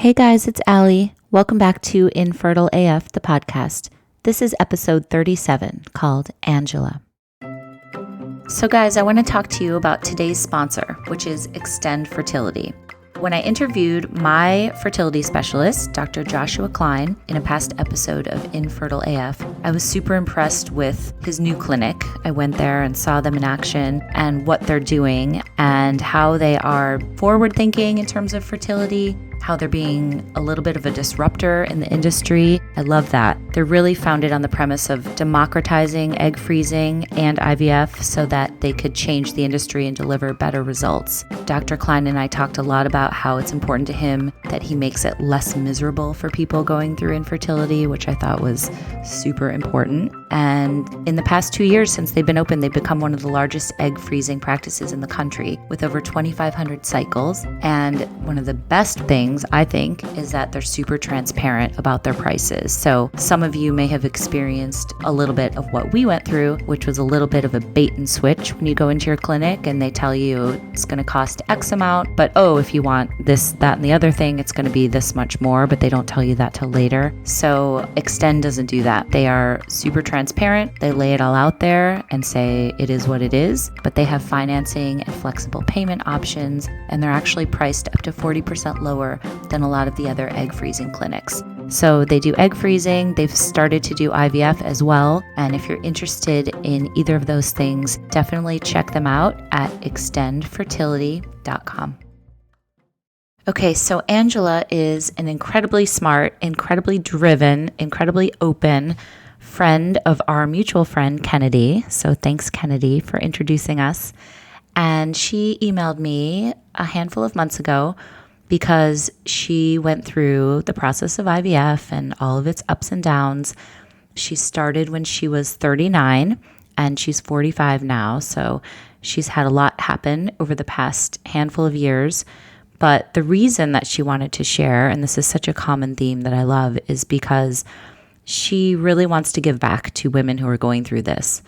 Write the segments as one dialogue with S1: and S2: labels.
S1: Hey guys, it's Allie. Welcome back to Infertile AF, the podcast. This is episode 37 called Angela. So guys, I want to talk to you about today's sponsor, which is Extend Fertility. When I interviewed my fertility specialist, Dr. Joshua Klein, in a past episode of Infertile AF, I was super impressed with his new clinic. I went there and saw them in action and what they're doing and how they are forward thinking in terms of fertility, how they're being a little bit of a disruptor in the industry. I love that. They're really founded on the premise of democratizing egg freezing and IVF so that they could change the industry and deliver better results. Dr. Klein and I talked a lot about how it's important to him that he makes it less miserable for people going through infertility, which I thought was super important. And in the past 2 years since they've been open, they've become one of the largest egg freezing practices in the country with over 2,500 cycles. And one of the best things, I think, is that they're super transparent about their prices. So some of you may have experienced a little bit of what we went through, which was a little bit of a bait and switch when you go into your clinic and they tell you it's going to cost X amount, but if you want this, that, and the other thing, it's going to be this much more, but they don't tell you that till later. So Extend doesn't do that. They are super transparent. They lay it all out there and say it is what it is, but they have financing and flexible payment options, and they're actually priced up to 40% lower than a lot of the other egg freezing clinics. So they do egg freezing. They've started to do IVF as well. And if you're interested in either of those things, definitely check them out at extendfertility.com. Okay, so Angela is an incredibly smart, incredibly driven, incredibly open friend of our mutual friend, Kennedy. So thanks, Kennedy, for introducing us. And she emailed me a handful of months ago because she went through the process of IVF and all of its ups and downs. She started when she was 39 and she's 45 now. So she's had a lot happen over the past handful of years. But the reason that she wanted to share, and this is such a common theme that I love, is because she really wants to give back to women who are going through this.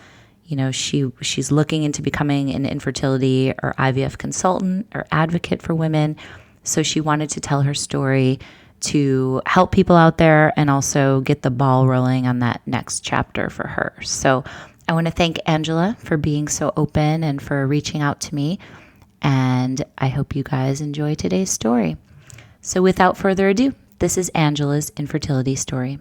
S1: You know, she's looking into becoming an infertility or IVF consultant or advocate for women. So she wanted to tell her story to help people out there and also get the ball rolling on that next chapter for her. So I want to thank Angela for being so open and for reaching out to me. And I hope you guys enjoy today's story. So without further ado, this is Angela's infertility story.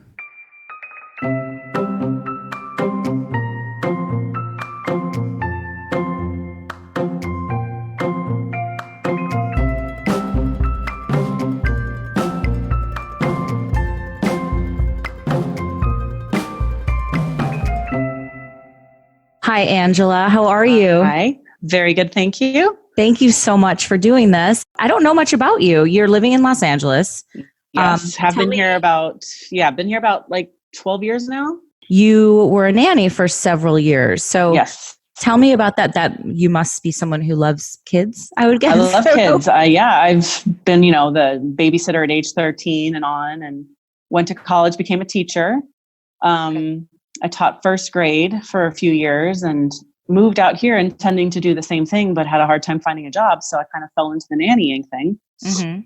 S1: Hi, Angela. How are you?
S2: Hi. Very good. Thank you.
S1: Thank you so much for doing this. I don't know much about you. You're living in Los Angeles.
S2: Yes. Been here about like 12 years now.
S1: You were a nanny for several years. So
S2: yes.
S1: Tell me about that. That you must be someone who loves kids, I would guess.
S2: I love kids. I've been, the babysitter at age 13 and on, and went to college, became a teacher. I taught first grade for a few years and moved out here intending to do the same thing, but had a hard time finding a job. So I kind of fell into the nannying thing. Mm-hmm.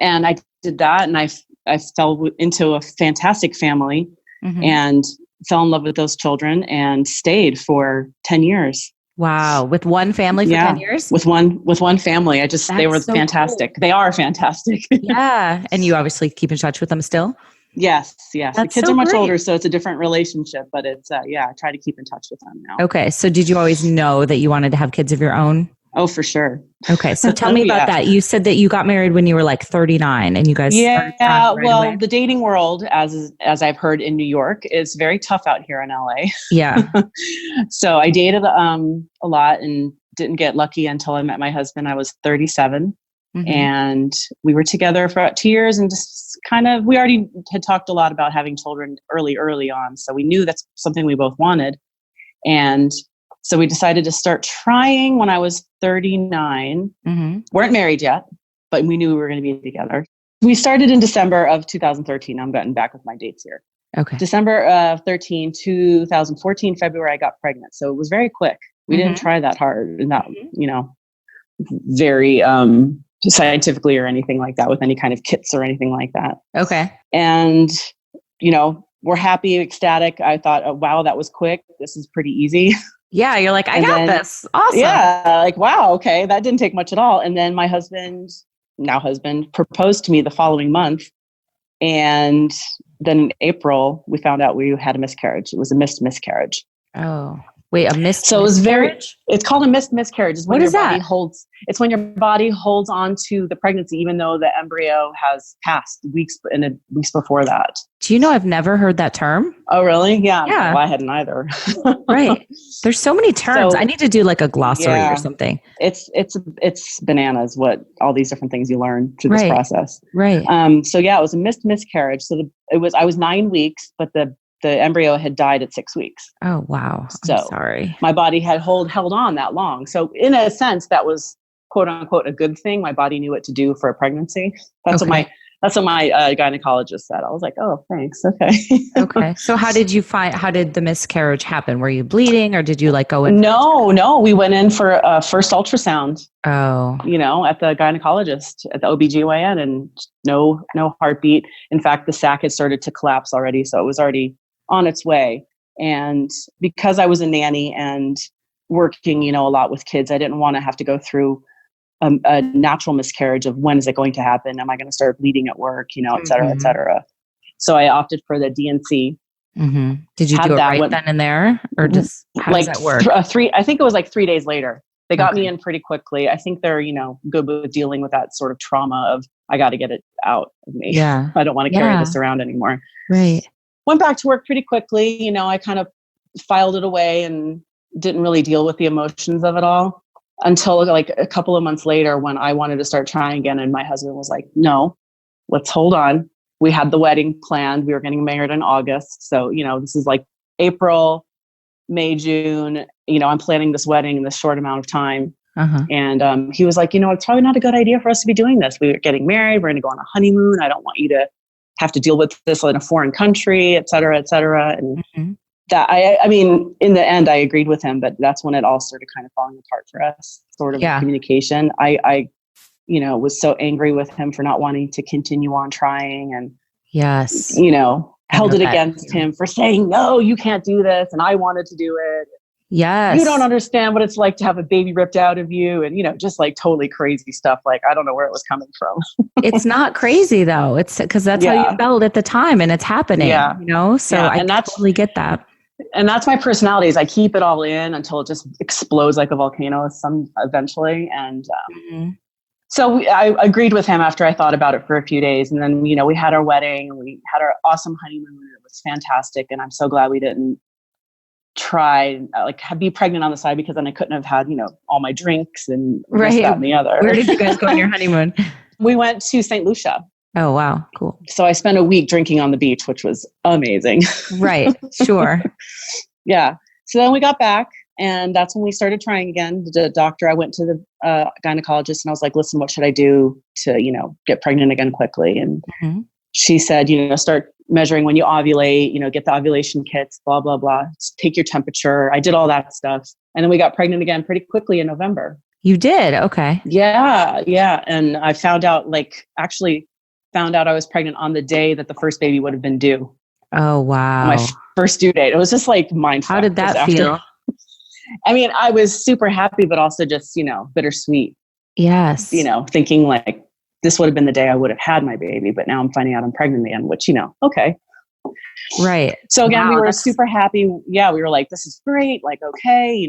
S2: And I did that. And I fell into a fantastic family and fell in love with those children and stayed for 10 years.
S1: Wow. With one family for 10 years?
S2: With one family. They were so fantastic. Cool. They are fantastic.
S1: Yeah. And you obviously keep in touch with them still?
S2: Yes. The kids are much older, so it's a different relationship, but it's, I try to keep in touch with them now.
S1: Okay. So did you always know that you wanted to have kids of your own?
S2: Oh, for sure.
S1: Okay. So tell me about that. You said that you got married when you were like 39 and you guys started right away.
S2: The dating world, as I've heard in New York, is very tough out here in LA.
S1: Yeah.
S2: So I dated a lot and didn't get lucky until I met my husband. I was 37. And we were together for about 2 years and just we already had talked a lot about having children early on. So we knew that's something we both wanted. And so we decided to start trying when I was 39. Weren't married yet, but we knew we were going to be together. We started in December of 2013. I'm getting back with my dates here.
S1: Okay.
S2: December of 2014, February, I got pregnant. So it was very quick. We didn't try that hard and that, very scientifically or anything like that with any kind of kits or anything like that.
S1: Okay.
S2: And, we're happy, ecstatic. I thought, oh, wow, that was quick. This is pretty easy.
S1: Yeah. You're like, I got this. Awesome.
S2: Yeah. Like, wow. Okay. That didn't take much at all. And then my now husband proposed to me the following month. And then in April, we found out we had a miscarriage. It was a missed miscarriage.
S1: Oh, wait, a missed
S2: So it was
S1: miscarriage?
S2: it's called a missed miscarriage.
S1: What is that?
S2: It's when your body holds on to the pregnancy, even though the embryo has passed weeks before that.
S1: Do you know, I've never heard that term.
S2: Oh, really? Yeah.
S1: Yeah.
S2: Well, I hadn't either.
S1: Right. There's so many terms. I need to do like a glossary
S2: Yeah.
S1: or something.
S2: It's bananas what all these different things you learn through this process.
S1: Right.
S2: So yeah, it was a missed miscarriage. So I was 9 weeks, but the embryo had died at 6 weeks.
S1: Oh, wow.
S2: So
S1: I'm sorry.
S2: My body had held on that long. So in a sense, that was quote unquote a good thing. My body knew what to do for a pregnancy. That's what my gynecologist said. I was like, oh, thanks. Okay.
S1: Okay. So how did the miscarriage happen? Were you bleeding or did you like go in?
S2: No. We went in for a first ultrasound.
S1: Oh.
S2: At the gynecologist, at the OBGYN, and no heartbeat. In fact, the sac had started to collapse already. So it was already on its way. And because I was a nanny and working, a lot with kids, I didn't want to have to go through a natural miscarriage of when is it going to happen? Am I going to start bleeding at work? Et cetera, et cetera. So I opted for the DNC.
S1: Mm-hmm. Did you do it right then and there, or just how does that work?
S2: I think it was like 3 days later. They got me in pretty quickly. I think they're, good with dealing with that sort of trauma of I got to get it out of me.
S1: Yeah,
S2: I don't want to carry this around anymore.
S1: Right.
S2: Went back to work pretty quickly. I kind of filed it away and didn't really deal with the emotions of it all until like a couple of months later when I wanted to start trying again. And my husband was like, no, let's hold on. We had the wedding planned. We were getting married in August. So, this is like April, May, June, I'm planning this wedding in this short amount of time.
S1: Uh-huh.
S2: And he was like, it's probably not a good idea for us to be doing this. We're getting married. We're going to go on a honeymoon. I don't want you to have to deal with this in a foreign country, et cetera, et cetera. And that I mean, in the end, I agreed with him, but that's when it all started kind of falling apart for us, sort of communication. I was so angry with him for not wanting to continue on trying and, held it against him for saying, no, you can't do this. And I wanted to do it.
S1: Yes.
S2: You don't understand what it's like to have a baby ripped out of you. And, just like totally crazy stuff. Like, I don't know where it was coming from.
S1: It's not crazy though. It's because that's how you felt at the time and it's happening, so I totally get that.
S2: And that's my personality is I keep it all in until it just explodes like a volcano eventually. And so I agreed with him after I thought about it for a few days. And then, we had our wedding and we had our awesome honeymoon. It was fantastic. And I'm so glad we didn't try be pregnant on the side, because then I couldn't have had, all my drinks and this, that, and the other.
S1: Where did you guys go on your honeymoon?
S2: We went to St. Lucia.
S1: Oh, wow. Cool.
S2: So I spent a week drinking on the beach, which was amazing.
S1: Right. Sure.
S2: Yeah. So then we got back and that's when we started trying again. The doctor, I went to the gynecologist and I was like, listen, what should I do to, get pregnant again quickly? And she said, start measuring when you ovulate, get the ovulation kits, blah, blah, blah. Take your temperature. I did all that stuff. And then we got pregnant again pretty quickly in November.
S1: You did? Okay.
S2: Yeah. Yeah. And I found out I was pregnant on the day that the first baby would have been due.
S1: Oh, wow.
S2: My first due date. It was just like mindfuck.
S1: How did that feel?
S2: I mean, I was super happy, but also just, bittersweet.
S1: Yes.
S2: Thinking like this would have been the day I would have had my baby, but now I'm finding out I'm pregnant again, which, okay.
S1: Right.
S2: So again, we were super happy. Yeah. We were like, this is great. Like, okay,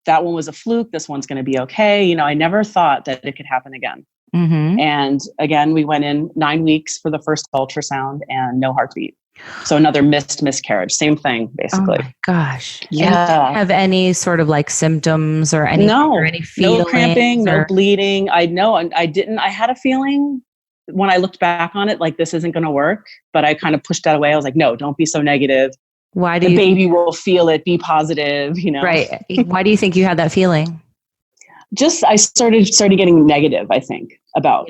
S2: that one was a fluke. This one's going to be okay. I never thought that it could happen again.
S1: Mm-hmm.
S2: And again, we went in 9 weeks for the first ultrasound and no heartbeat. So another missed miscarriage, same thing, basically.
S1: Oh my gosh.
S2: Yeah.
S1: And did you have any sort of like symptoms or anything?
S2: No,
S1: or any feelings?
S2: No cramping, no bleeding. I had a feeling when I looked back on it, like this isn't going to work, but I kind of pushed that away. I was like, no, don't be so negative.
S1: Why do
S2: the baby will feel it, be positive,
S1: Right. Why do you think you had that feeling?
S2: Just, I started getting negative, I think, about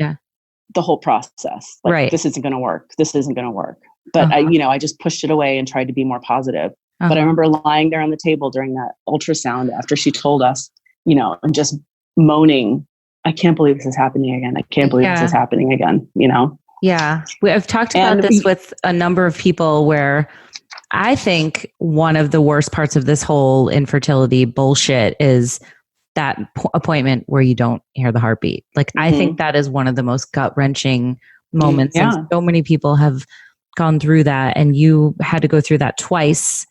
S2: the whole process. Like,
S1: right.
S2: This isn't going to work. This isn't going to work. But I just pushed it away and tried to be more positive. But I remember lying there on the table during that ultrasound after she told us, and just moaning I can't believe this is happening again. I can't believe this is happening again, you know?
S1: Yeah. I've talked about this with a number of people where I think one of the worst parts of this whole infertility bullshit is that appointment where you don't hear the heartbeat. Like, I think that is one of the most gut-wrenching moments.
S2: Yeah.
S1: And so many people have gone through that, and you had to go through that twice.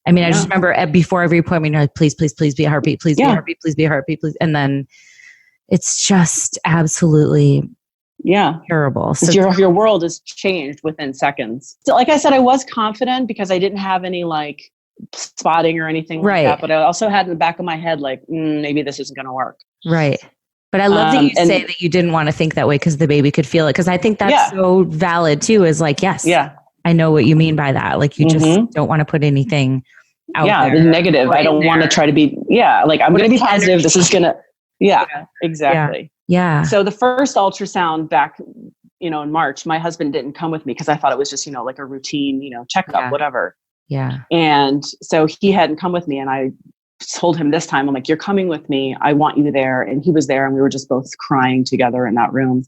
S1: I mean, I just remember before every appointment, you're like, please, please, please be a heartbeat. Please be a heartbeat. Please be a heartbeat. Please. And then it's just absolutely terrible. So
S2: your world is changed within seconds. So like I said, I was confident because I didn't have any like spotting or anything like that. But I also had in the back of my head, like, maybe this isn't going to work.
S1: Right. But I love that you say that you didn't want to think that way because the baby could feel it. Because I think that's so valid too, is like, yes, I know what you mean by that. Like, you just don't want to put anything out there.
S2: The negative. I don't want to try to be, like, I'm going to be positive. This is going to, exactly.
S1: Yeah.
S2: So the first ultrasound back, in March, my husband didn't come with me because I thought it was just, like a routine, checkup, whatever.
S1: Yeah.
S2: And so he hadn't come with me, and I told him this time, I'm like, you're coming with me. I want you there. And he was there, and we were just both crying together in that room.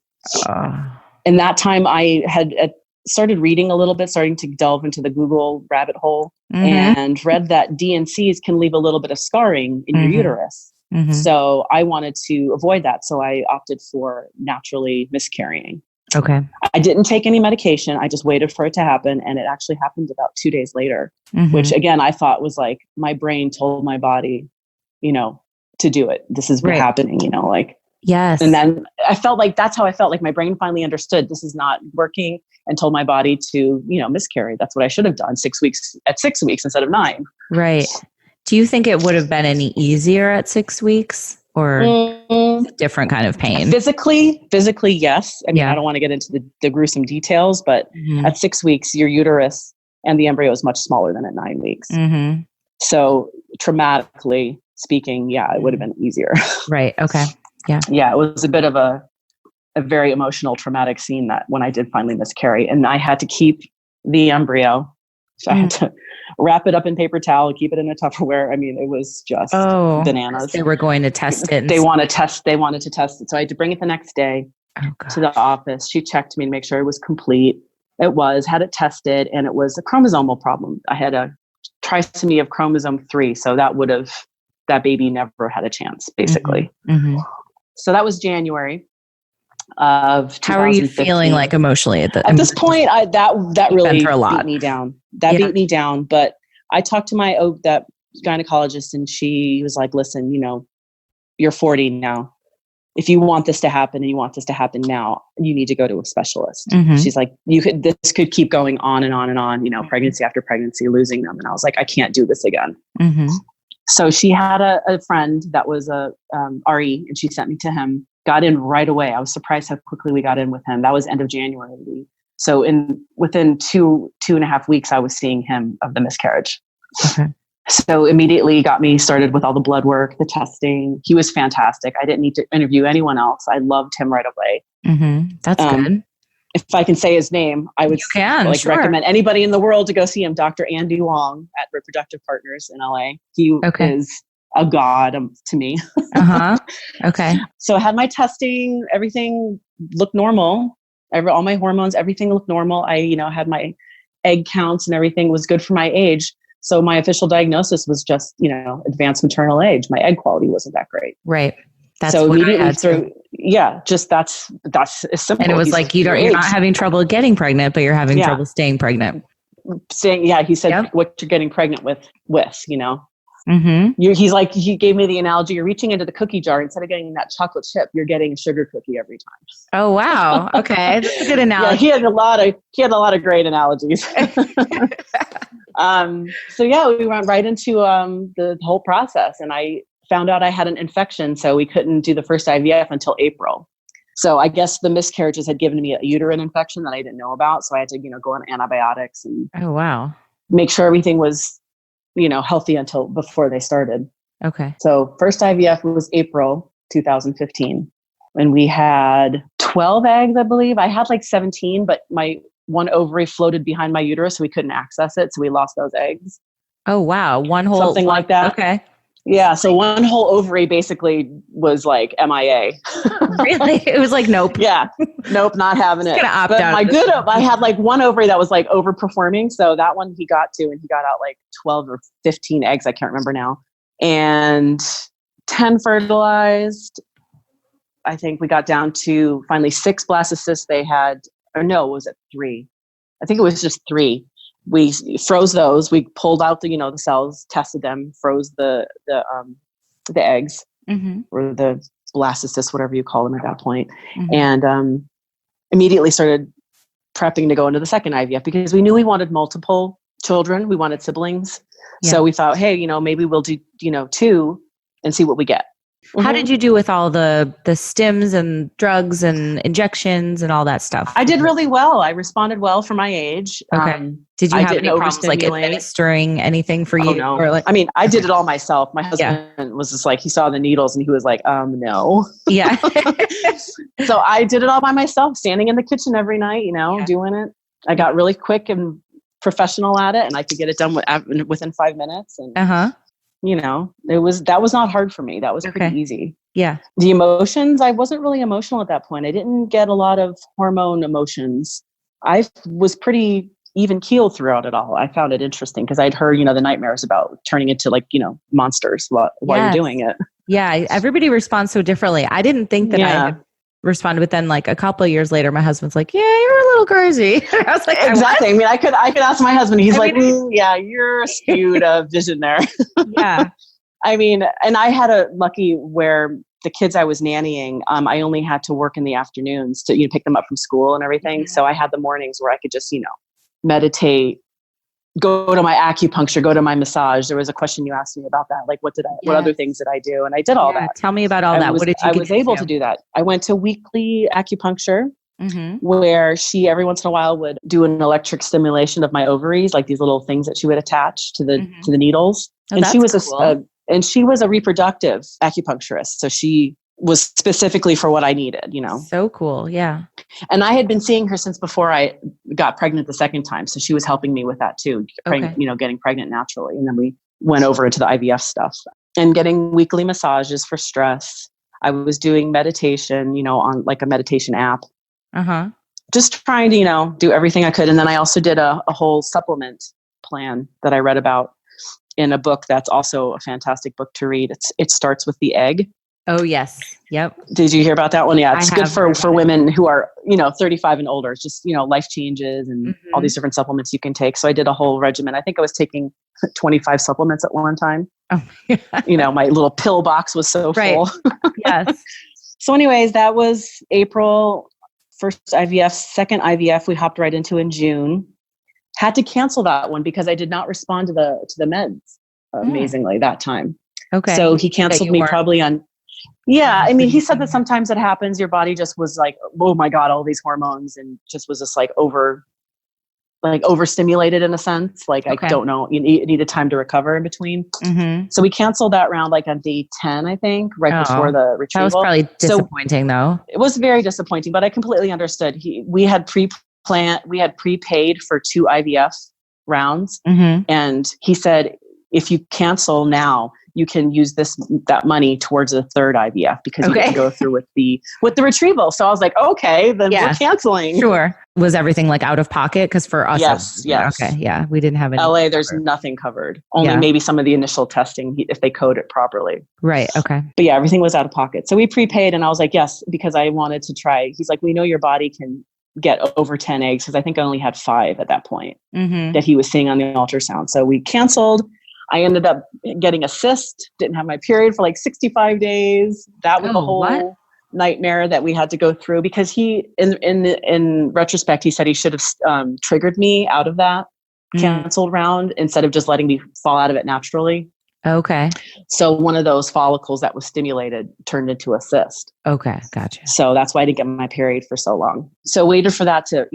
S2: And that time I had started reading a little bit, starting to delve into the Google rabbit hole, and read that DNCs can leave a little bit of scarring in your uterus. So I wanted to avoid that. So I opted for naturally miscarrying.
S1: Okay.
S2: I didn't take any medication. I just waited for it to happen. And it actually happened about 2 days later, which again, I thought was like, my brain told my body, to do it. This is what's happening, like.
S1: Yes.
S2: And then I felt like that's how I felt, like my brain finally understood this is not working, and told my body to, miscarry. That's what I should have done 6 weeks instead of 9.
S1: Right. Do you think it would have been any easier at 6 weeks, or different kind of pain?
S2: Physically, yes. I mean, I don't want to get into the gruesome details, but at 6 weeks, your uterus and the embryo is much smaller than at 9 weeks. So traumatically speaking, it would have been easier.
S1: Right. Okay. Yeah.
S2: Yeah. It was a bit of a very emotional, traumatic scene that when I did finally miscarry, and I had to keep the embryo. So I had to wrap it up in paper towel, keep it in a Tupperware. I mean, it was just bananas.
S1: They were going to test it.
S2: They wanted to test it. So I had to bring it the next day to the office. She checked me to make sure it was complete. It was, had it tested, and it was a chromosomal problem. I had a trisomy of chromosome 3. So that baby never had a chance, basically. So that was January of 2015.
S1: How are you feeling like emotionally at
S2: this point? That really beat me down. That beat me down. But I talked to that gynecologist, and she was like, listen, you're 40 now. If you want this to happen, and you want this to happen now, you need to go to a specialist. She's like, this could keep going on and on and on, pregnancy after pregnancy, losing them. And I was like, I can't do this again. So she had a friend that was a RE, and she sent me to him. Got in right away. I was surprised how quickly we got in with him. That was end of January. So within 2.5 weeks, I was seeing him of the miscarriage. Okay. So immediately got me started with all the blood work, the testing. He was fantastic. I didn't need to interview anyone else. I loved him right away.
S1: That's good.
S2: If I can say his name, I would recommend anybody in the world to go see him. Dr. Andy Wong at Reproductive Partners in LA. He is a god to me.
S1: Okay.
S2: So I had my testing, everything looked normal. All my hormones, everything looked normal. I, had my egg counts, and everything was good for my age. So my official diagnosis was just, advanced maternal age. My egg quality wasn't that great.
S1: Right. That's
S2: so
S1: what
S2: immediately
S1: I had
S2: through, that's as simple.
S1: And it was like, you're not having trouble getting pregnant, but you're having trouble staying pregnant.
S2: He said, what you're getting pregnant with, he's like, he gave me the analogy. You're reaching into the cookie jar. Instead of getting that chocolate chip, you're getting a sugar cookie every time.
S1: Oh, wow. Okay. That's a good analogy.
S2: He had a lot of great analogies. We went right into the whole process, and I found out I had an infection. So we couldn't do the first IVF until April. So I guess the miscarriages had given me a uterine infection that I didn't know about. So I had to, go on antibiotics and make sure everything was, healthy until before they started.
S1: Okay.
S2: So first IVF was April 2015. And we had 12 eggs, I believe. I had like 17, but my one ovary floated behind my uterus, so we couldn't access it. So we lost those eggs.
S1: Oh, wow. One whole...
S2: Something like that.
S1: Okay.
S2: Yeah. So one whole ovary basically was like MIA.
S1: Really? It was like, nope.
S2: Yeah. Nope. Not having it.
S1: Opt
S2: But
S1: out
S2: I had like one ovary that was like overperforming. So that one he got to, and he got out like 12 or 15 eggs. I can't remember now. And 10 fertilized. I think we got down to finally 6 blastocysts they had, or no, was it 3? I think it was just 3. We froze those. We pulled out the cells, tested them, froze the eggs or the blastocysts, whatever you call them at that point, and immediately started prepping to go into the second IVF because we knew we wanted multiple children. We wanted siblings. Yeah. So we thought, hey, maybe we'll do 2 and see what we get.
S1: How did you do with all the stims and drugs and injections and all that stuff?
S2: I did really well. I responded well for my age.
S1: Okay. Did you have any problems like administering anything for you?
S2: No.
S1: Or
S2: I did it all myself. My husband was just like, he saw the needles and he was like, no.
S1: Yeah.
S2: So I did it all by myself, standing in the kitchen every night, doing it. I got really quick and professional at it, and I could get it done within 5 minutes. And that was not hard for me. That was pretty easy.
S1: Yeah.
S2: The emotions, I wasn't really emotional at that point. I didn't get a lot of hormone emotions. I was pretty even keeled throughout it all. I found it interesting because I'd heard, the nightmares about turning into monsters while you're doing it.
S1: Yeah. Everybody responds so differently. I didn't think that I had responded, but then like a couple of years later, my husband's like, yeah, you're a little crazy. I was like,
S2: exactly. I mean, I could ask my husband. He's yeah, you're skewed vision there.
S1: Yeah.
S2: I mean, and I had a lucky where the kids I was nannying, I only had to work in the afternoons to pick them up from school and everything. So I had the mornings where I could just meditate, go to my acupuncture, go to my massage. There was a question you asked me about that, like what other things did I do? And I did all that.
S1: Tell me about all that. What did you?
S2: I was able to do that. I went to weekly acupuncture. Where she every once in a while would do an electric stimulation of my ovaries, like these little things that she would attach to the needles.
S1: Oh,
S2: and she was
S1: cool.
S2: she was a reproductive acupuncturist. So she was specifically for what I needed,
S1: So cool. Yeah.
S2: And I had been seeing her since before I got pregnant the second time. So she was helping me with that too, getting pregnant naturally. And then we went over into the IVF stuff and getting weekly massages for stress. I was doing meditation, on like a meditation app. Just trying to, do everything I could. And then I also did a whole supplement plan that I read about in a book that's also a fantastic book to read. It starts with the egg.
S1: Oh, yes. Yep.
S2: Did you hear about that one? Yeah, it's good for women who are, 35 and older. It's just, life changes and all these different supplements you can take. So I did a whole regimen. I think I was taking 25 supplements at one time. Oh, my little pill box was so full.
S1: Yes.
S2: So anyways, that was April. First IVF, second IVF, we hopped right into in June. Had to cancel that one because I did not respond to the meds amazingly that time. Okay. So he canceled me probably on. Yeah, I mean, he said that sometimes it happens. Your body just was like, oh my God, all these hormones, and just was just like overstimulated in a sense. Like, I don't know, you needed time to recover in between. So we canceled that round like on day 10, I think, before the retrieval.
S1: That was probably disappointing though.
S2: It was very disappointing, but I completely understood. We had prepaid for 2 IVF rounds. And he said, if you cancel now, you can use that money towards a third IVF because you can go through with the retrieval. So I was like, okay, then we're canceling.
S1: Sure. Was everything like out of pocket? Because for us,
S2: yes.
S1: Okay, yeah, we didn't have any.
S2: LA, there's nothing covered. Only maybe some of the initial testing if they code it properly.
S1: Right. Okay.
S2: But yeah, everything was out of pocket. So we prepaid, and I was like, yes, because I wanted to try. He's like, we know your body can get over 10 eggs because I think I only had 5 at that point that he was seeing on the ultrasound. So we canceled. I ended up getting a cyst, didn't have my period for like 65 days. That was a whole nightmare that we had to go through because he, in retrospect, he said he should have triggered me out of that canceled round instead of just letting me fall out of it naturally.
S1: Okay.
S2: So one of those follicles that was stimulated turned into a cyst.
S1: Okay. Gotcha.
S2: So that's why I didn't get my period for so long. So waited for that to,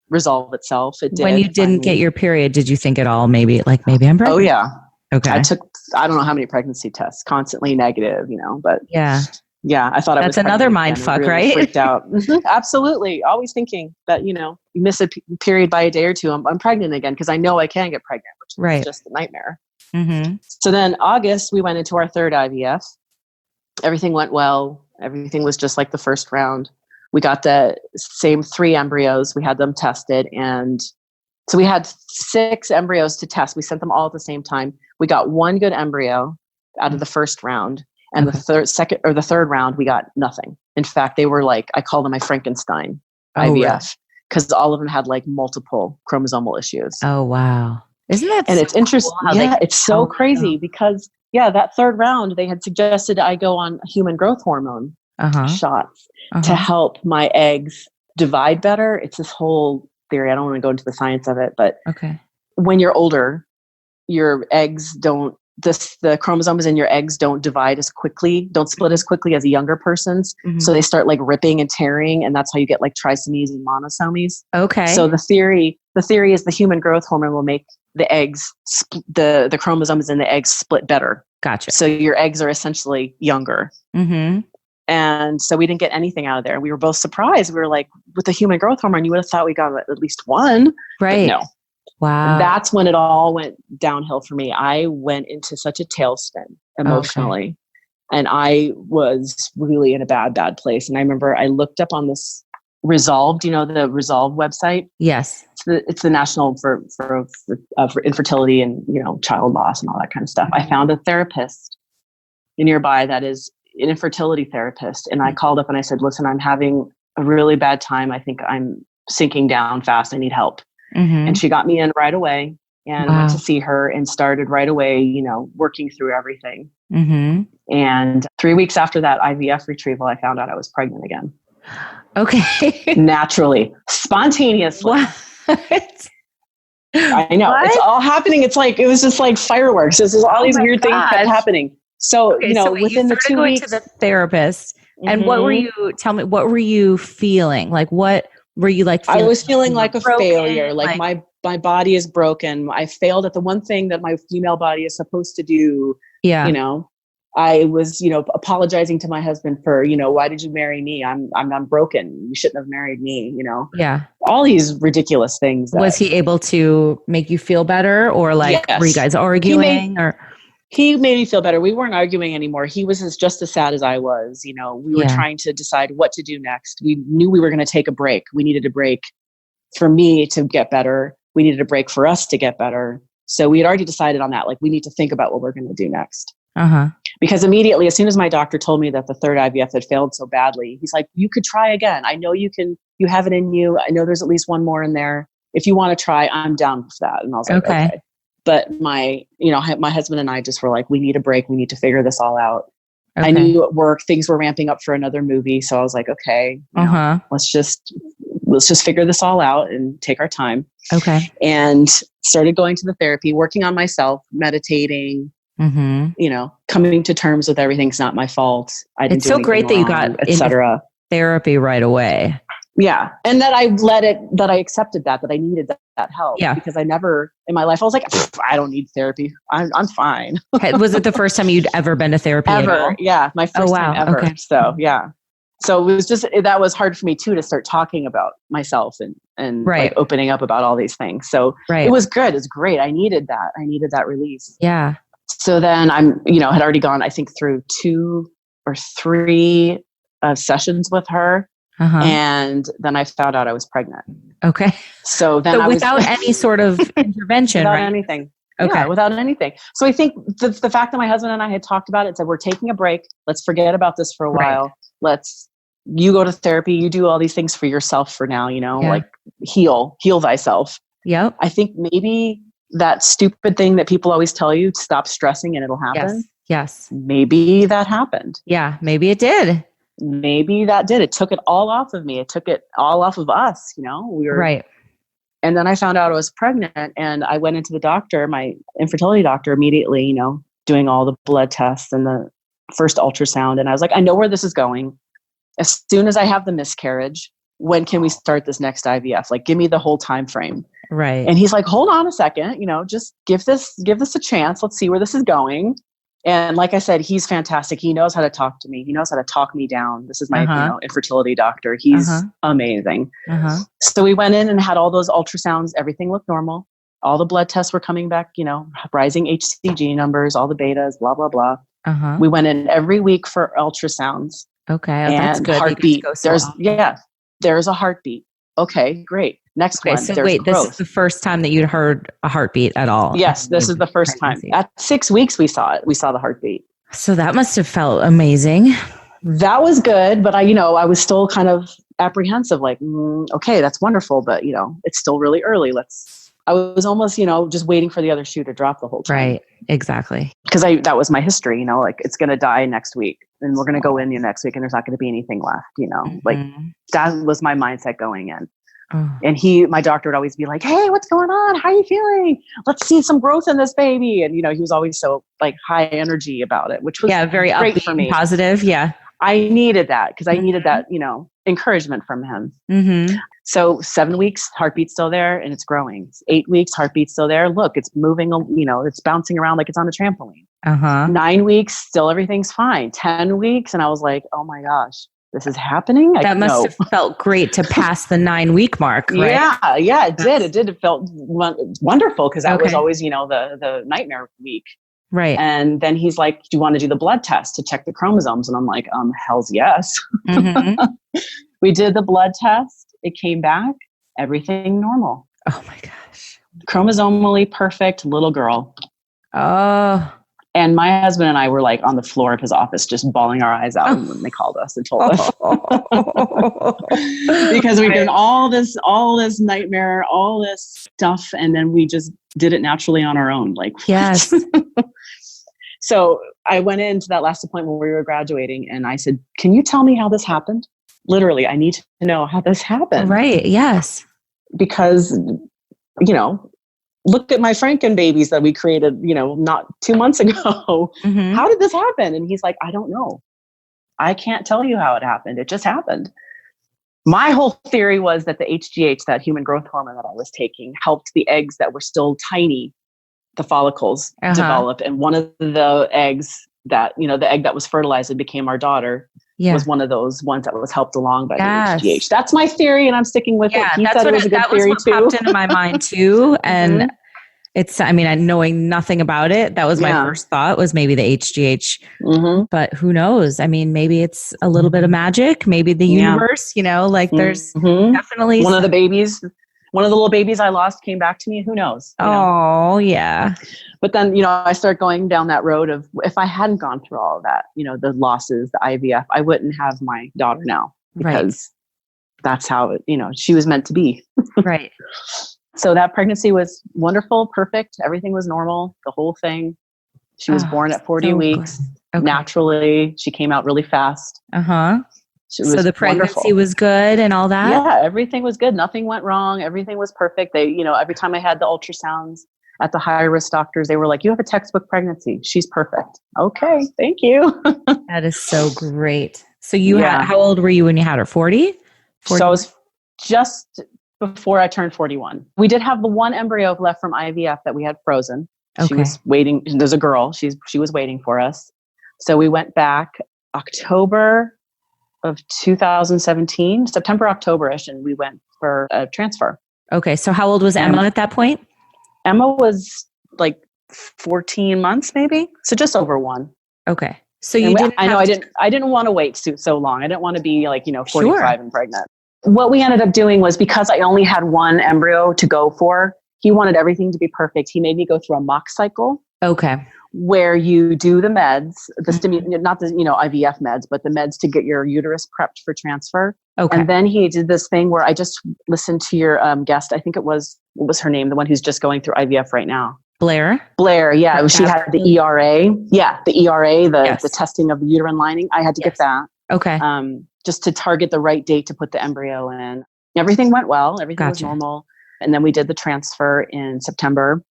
S2: resolve itself. It did.
S1: When you didn't get your period, did you think at all, maybe I'm pregnant?
S2: Oh yeah.
S1: Okay.
S2: I took, I don't know how many pregnancy tests, constantly negative, but
S1: yeah.
S2: Yeah, I thought I was
S1: That's another
S2: pregnant
S1: mind
S2: again.
S1: fuck,
S2: Really
S1: right?
S2: freaked out. Absolutely. Always thinking that, you miss a period by a day or two, I'm pregnant again because I know I can get pregnant, which is
S1: Right.
S2: just a nightmare.
S1: Mm-hmm.
S2: So then August, we went into our third IVF. Everything went well. Everything was just like the first round. We got the same 3 embryos. We had them tested. And so we had 6 embryos to test. We sent them all at the same time. We got 1 good embryo out of the first round. And the third round, we got nothing. In fact, they were like, I call them my Frankenstein IVF because all of them had like multiple chromosomal issues.
S1: Oh, wow. Isn't that
S2: And
S1: so
S2: it's interesting.
S1: cool
S2: Yeah, it's so crazy because that third round, they had suggested I go on human growth hormone shots to help my eggs divide better. It's this whole theory. I don't want to go into the science of it, but when you're older, your eggs don't, the chromosomes in your eggs don't divide as quickly, don't split as quickly as a younger person's. So they start like ripping and tearing, and that's how you get like trisomies and monosomies. Okay. So the theory is the human growth hormone will make the eggs, the chromosomes in the eggs split better. Gotcha. So your eggs are essentially younger. Mm-hmm. And so we didn't get anything out of there. We were both surprised. We were like, with the human growth hormone, you would have thought we got at least 1. Right. But no. Wow. That's when it all went downhill for me. I went into such a tailspin emotionally. And I was really in a bad place. And I remember I looked up on this Resolved, the Resolve website. Yes. It's the National for Infertility and, child loss and all that kind of stuff. I found a therapist nearby that is an infertility therapist. And I called up and I said, listen, I'm having a really bad time. I think I'm sinking down fast. I need help. And she got me in right away and went to see her and started right away, working through everything. And 3 weeks after that IVF retrieval, I found out I was pregnant again. Okay. Naturally, spontaneously. What? I know. What? It's all happening. It's like, it was just like fireworks. This is all these weird things kept happening. So, within the 2 weeks,
S1: to the therapist. And what were you, tell me, what were you feeling? Like, what were you like?
S2: I was feeling like a failure. Like my body is broken. I failed at the one thing that my female body is supposed to do. Yeah. I was, apologizing to my husband for, why did you marry me? I'm broken. You shouldn't have married me, Yeah. All these ridiculous things.
S1: Was he able to make you feel better, or like, were you guys arguing
S2: He made me feel better. We weren't arguing anymore. He was just as sad as I was. We were trying to decide what to do next. We knew we were going to take a break. We needed a break for me to get better. We needed a break for us to get better. So we had already decided on that. Like, we need to think about what we're going to do next. Because immediately, as soon as my doctor told me that the third IVF had failed so badly, he's like, you could try again. I know you have it in you. I know there's at least one more in there. If you want to try, I'm down with that. And I was like, okay. But my husband and I just were like, we need a break. We need to figure this all out. Okay. I knew at work things were ramping up for another movie. So I was like, okay, let's just figure this all out and take our time. Okay. And started going to the therapy, working on myself, meditating, coming to terms with everything's not my fault. I didn't. It's so great that you got etc.
S1: therapy right away.
S2: Yeah. And that I accepted that I needed that help. Yeah. Because I never in my life, I was like, I don't need therapy. I'm fine.
S1: Was it the first time you'd ever been to therapy?
S2: Ever. Yeah. My first time ever. Okay. So, yeah. So it was that was hard for me too, to start talking about myself and like opening up about all these things. So it was good. It's great. I needed that release. Yeah. So then had already gone, I think, through 2 or 3 sessions with her. And then I found out I was pregnant. Okay. So then
S1: without any sort of intervention,
S2: without anything. Okay. Yeah, without anything. So I think the fact that my husband and I had talked about it, said, we're taking a break. Let's forget about this for a while. You go to therapy, you do all these things for yourself for now, like heal thyself. Yep. I think maybe that stupid thing that people always tell you, stop stressing and it'll happen.
S1: Yes.
S2: Maybe that happened.
S1: Yeah. Maybe it did.
S2: Maybe that did. It took it all off of me. It took it all off of us. We were right. And then I found out I was pregnant, and I went into the doctor, my infertility doctor, immediately, doing all the blood tests and the first ultrasound. And I was like, I know where this is going. As soon as I have the miscarriage, when can we start this next IVF? Like, give me the whole time frame. Right. And he's like, hold on a second, just give this a chance. Let's see where this is going. And like I said, he's fantastic. He knows how to talk to me. He knows how to talk me down. This is my, infertility doctor. He's amazing. So we went in and had all those ultrasounds. Everything looked normal. All the blood tests were coming back, rising HCG numbers, all the betas, blah, blah, blah. We went in every week for ultrasounds.
S1: Okay.
S2: And
S1: that's good.
S2: Heartbeat. There's a heartbeat. Okay, great. Next one.
S1: So wait,
S2: growth.
S1: This is the first time that you'd heard a heartbeat at all?
S2: Yes, this is the first time. At 6 weeks, we saw it. We saw the heartbeat.
S1: So that must have felt amazing.
S2: That was good, but I was still kind of apprehensive, like, okay, that's wonderful, but it's still really early. I was almost, just waiting for the other shoe to drop the whole time.
S1: Right, exactly.
S2: Because that was my history, like it's going to die next week and we're going to go in next week and there's not going to be anything left, like that was my mindset going in. And my doctor would always be like, hey, what's going on? How are you feeling? Let's see some growth in this baby. And, he was always so like high energy about it, which was
S1: very
S2: great
S1: upbeat
S2: for me.
S1: Positive. Yeah.
S2: I needed that because I needed that, encouragement from him. So 7 weeks, heartbeat's still there and it's growing. 8 weeks, heartbeat's still there. Look, it's moving, it's bouncing around like it's on a trampoline. 9 weeks, still everything's fine. 10 weeks. And I was like, oh my gosh, this is happening.
S1: That must have felt great to pass the 9 week mark, right?
S2: Yeah, it did. It did. It felt wonderful because that was always, the nightmare week.
S1: Right.
S2: And then he's like, do you want to do the blood test to check the chromosomes? And I'm like, hell's yes. We did the blood test. It came back, everything normal.
S1: Oh my gosh.
S2: Chromosomally perfect little girl.
S1: Oh.
S2: And my husband and I were like on the floor of his office, just bawling our eyes out when they called us and told us. Because we've done all this nightmare, all this stuff. And then we just did it naturally on our own. Like,
S1: yes.
S2: So I went into that last appointment where we were graduating and I said, can you tell me how this happened? Literally, I need to know how this happened.
S1: Right. Yes.
S2: Because, look at my Franken babies that we created, not 2 months ago. How did this happen? And he's like, I don't know. I can't tell you how it happened. It just happened. My whole theory was that the HGH, that human growth hormone that I was taking, helped the eggs that were still tiny, the follicles, develop. And one of the eggs that, the egg that was fertilized and became our daughter was one of those ones that was helped along by the HGH. That's my theory, and I'm sticking with it. He said it was a good theory too. That was what popped into
S1: my mind too. And it's, knowing nothing about it, that was my first thought, was maybe the HGH. But who knows? Maybe it's a little bit of magic. Maybe the universe, there's definitely
S2: one of the little babies I lost came back to me. Who knows?
S1: Oh, yeah.
S2: But then, I start going down that road of, if I hadn't gone through all of that, the losses, the IVF, I wouldn't have my daughter now, because that's how it, she was meant to be.
S1: Right.
S2: So that pregnancy was wonderful, perfect. Everything was normal, the whole thing. She was born at 40 weeks. Naturally. She came out really fast.
S1: So the pregnancy was good and all that?
S2: Yeah, everything was good. Nothing went wrong. Everything was perfect. They, every time I had the ultrasounds at the high risk doctors, they were like, you have a textbook pregnancy. She's perfect. Okay, thank you.
S1: That is so great. So you had, how old were you when you had her? 40?
S2: So I was just before I turned 41. We did have the one embryo left from IVF that we had frozen. She was waiting. There's a girl. She was waiting for us. So we went back October of 2017, September, October-ish, and we went for a transfer.
S1: Okay. So how old was Emma at that point?
S2: Emma was like 14 months, maybe. So just over 1.
S1: Okay. So you didn't.
S2: I didn't want to wait so long. I didn't want to be 45 and pregnant. What we ended up doing was, because I only had one embryo to go for, he wanted everything to be perfect. He made me go through a mock cycle.
S1: Okay.
S2: Where you do the meds, not the IVF meds, but the meds to get your uterus prepped for transfer.
S1: Okay.
S2: And then he did this thing where I just listened to your guest. I think what was her name? The one who's just going through IVF right now.
S1: Blair,
S2: yeah. She had the ERA. Yeah, the ERA, the testing of the uterine lining. I had to get that.
S1: Okay.
S2: Just to target the right date to put the embryo in. Everything went well. Everything was normal. And then we did the transfer in September.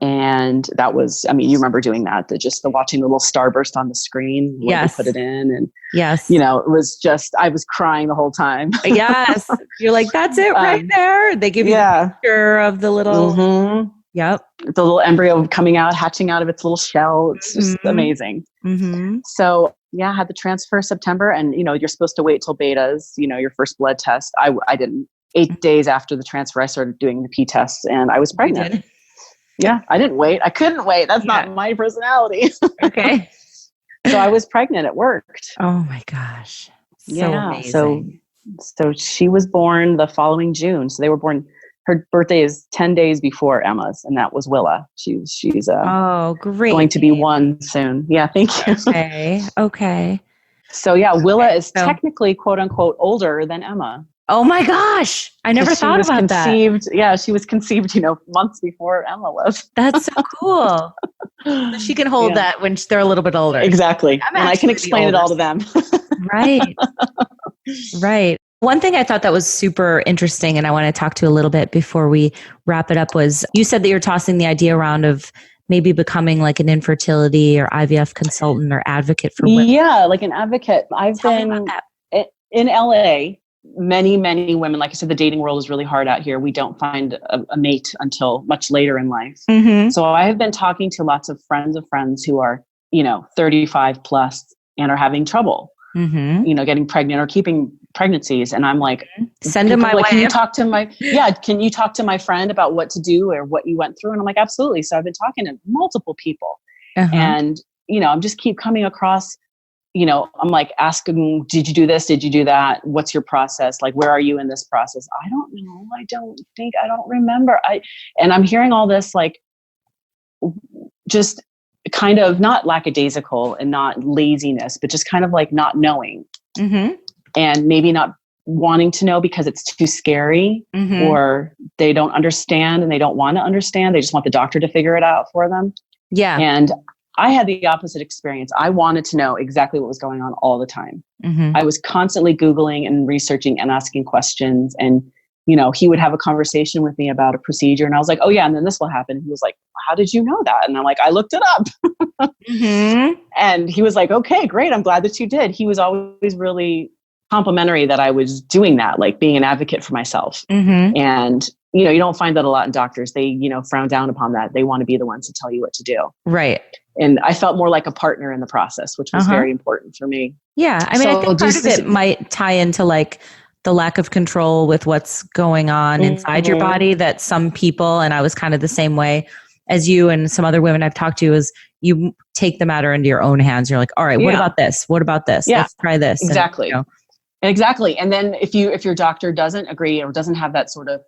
S2: And that was, you remember doing that, the watching the little starburst on the screen when you put it in. And, it was just, I was crying the whole time.
S1: Yes. You're like, that's it right there. They give you the picture of the little Yep.
S2: The little embryo coming out, hatching out of its little shell. It's just amazing. So yeah, I had the transfer September, and you're supposed to wait till betas, your first blood test. I didn't. 8 days after the transfer, I started doing the P tests, and I was pregnant. Yeah, I didn't wait. I couldn't wait. That's not my personality.
S1: Okay.
S2: So I was pregnant. It worked.
S1: Oh my gosh. So amazing.
S2: So she was born the following June. So they were born. Her birthday is 10 days before Emma's, and that was Willa. She's
S1: great.
S2: Going to be 1 soon. Yeah, thank you.
S1: Okay.
S2: So yeah, Willa is technically quote unquote older than Emma.
S1: Oh my gosh. I never thought about that.
S2: Yeah, she was conceived, months before Emma was.
S1: That's so cool. So she can hold that when they're a little bit older.
S2: Exactly. And I can explain it all to them.
S1: Right. Right. One thing I thought that was super interesting, and I want to talk to a little bit before we wrap it up, was you said that you're tossing the idea around of maybe becoming like an infertility or IVF consultant or advocate for women.
S2: Yeah, like an advocate. I've been in LA. Many, many women, like I said, the dating world is really hard out here. We don't find a mate until much later in life. So I have been talking to lots of friends who are, 35 plus and are having trouble, getting pregnant or keeping pregnancies. And I'm like,
S1: send them my way.
S2: Can you talk to my friend about what to do or what you went through? And I'm like, absolutely. So I've been talking to multiple people and, I'm just keep coming across, I'm like asking, did you do this? Did you do that? What's your process? Like, where are you in this process? I don't know. I don't remember. And I'm hearing all this, like, just kind of not lackadaisical and not laziness, but just kind of like not knowing and maybe not wanting to know because it's too scary or they don't understand and they don't want to understand. They just want the doctor to figure it out for them. Yeah. And I had the opposite experience. I wanted to know exactly what was going on all the time. I was constantly Googling and researching and asking questions. And, he would have a conversation with me about a procedure. And I was like, oh yeah. And then this will happen. He was like, how did you know that? And I'm like, I looked it up. And he was like, okay, great. I'm glad that you did. He was always really complimentary that I was doing that, like being an advocate for myself. And, you don't find that a lot in doctors. They, frown down upon that. They want to be the ones to tell you what to do. Right. And I felt more like a partner in the process, which was very important for me. Yeah. I mean, I think part of it might tie into like the lack of control with what's going on inside your body that some people, and I was kind of the same way as you and some other women I've talked to, is you take the matter into your own hands. You're like, all right, what about this? What about this? Yeah. Let's try this. Exactly. And, exactly. And then if your doctor doesn't agree or doesn't have that sort of,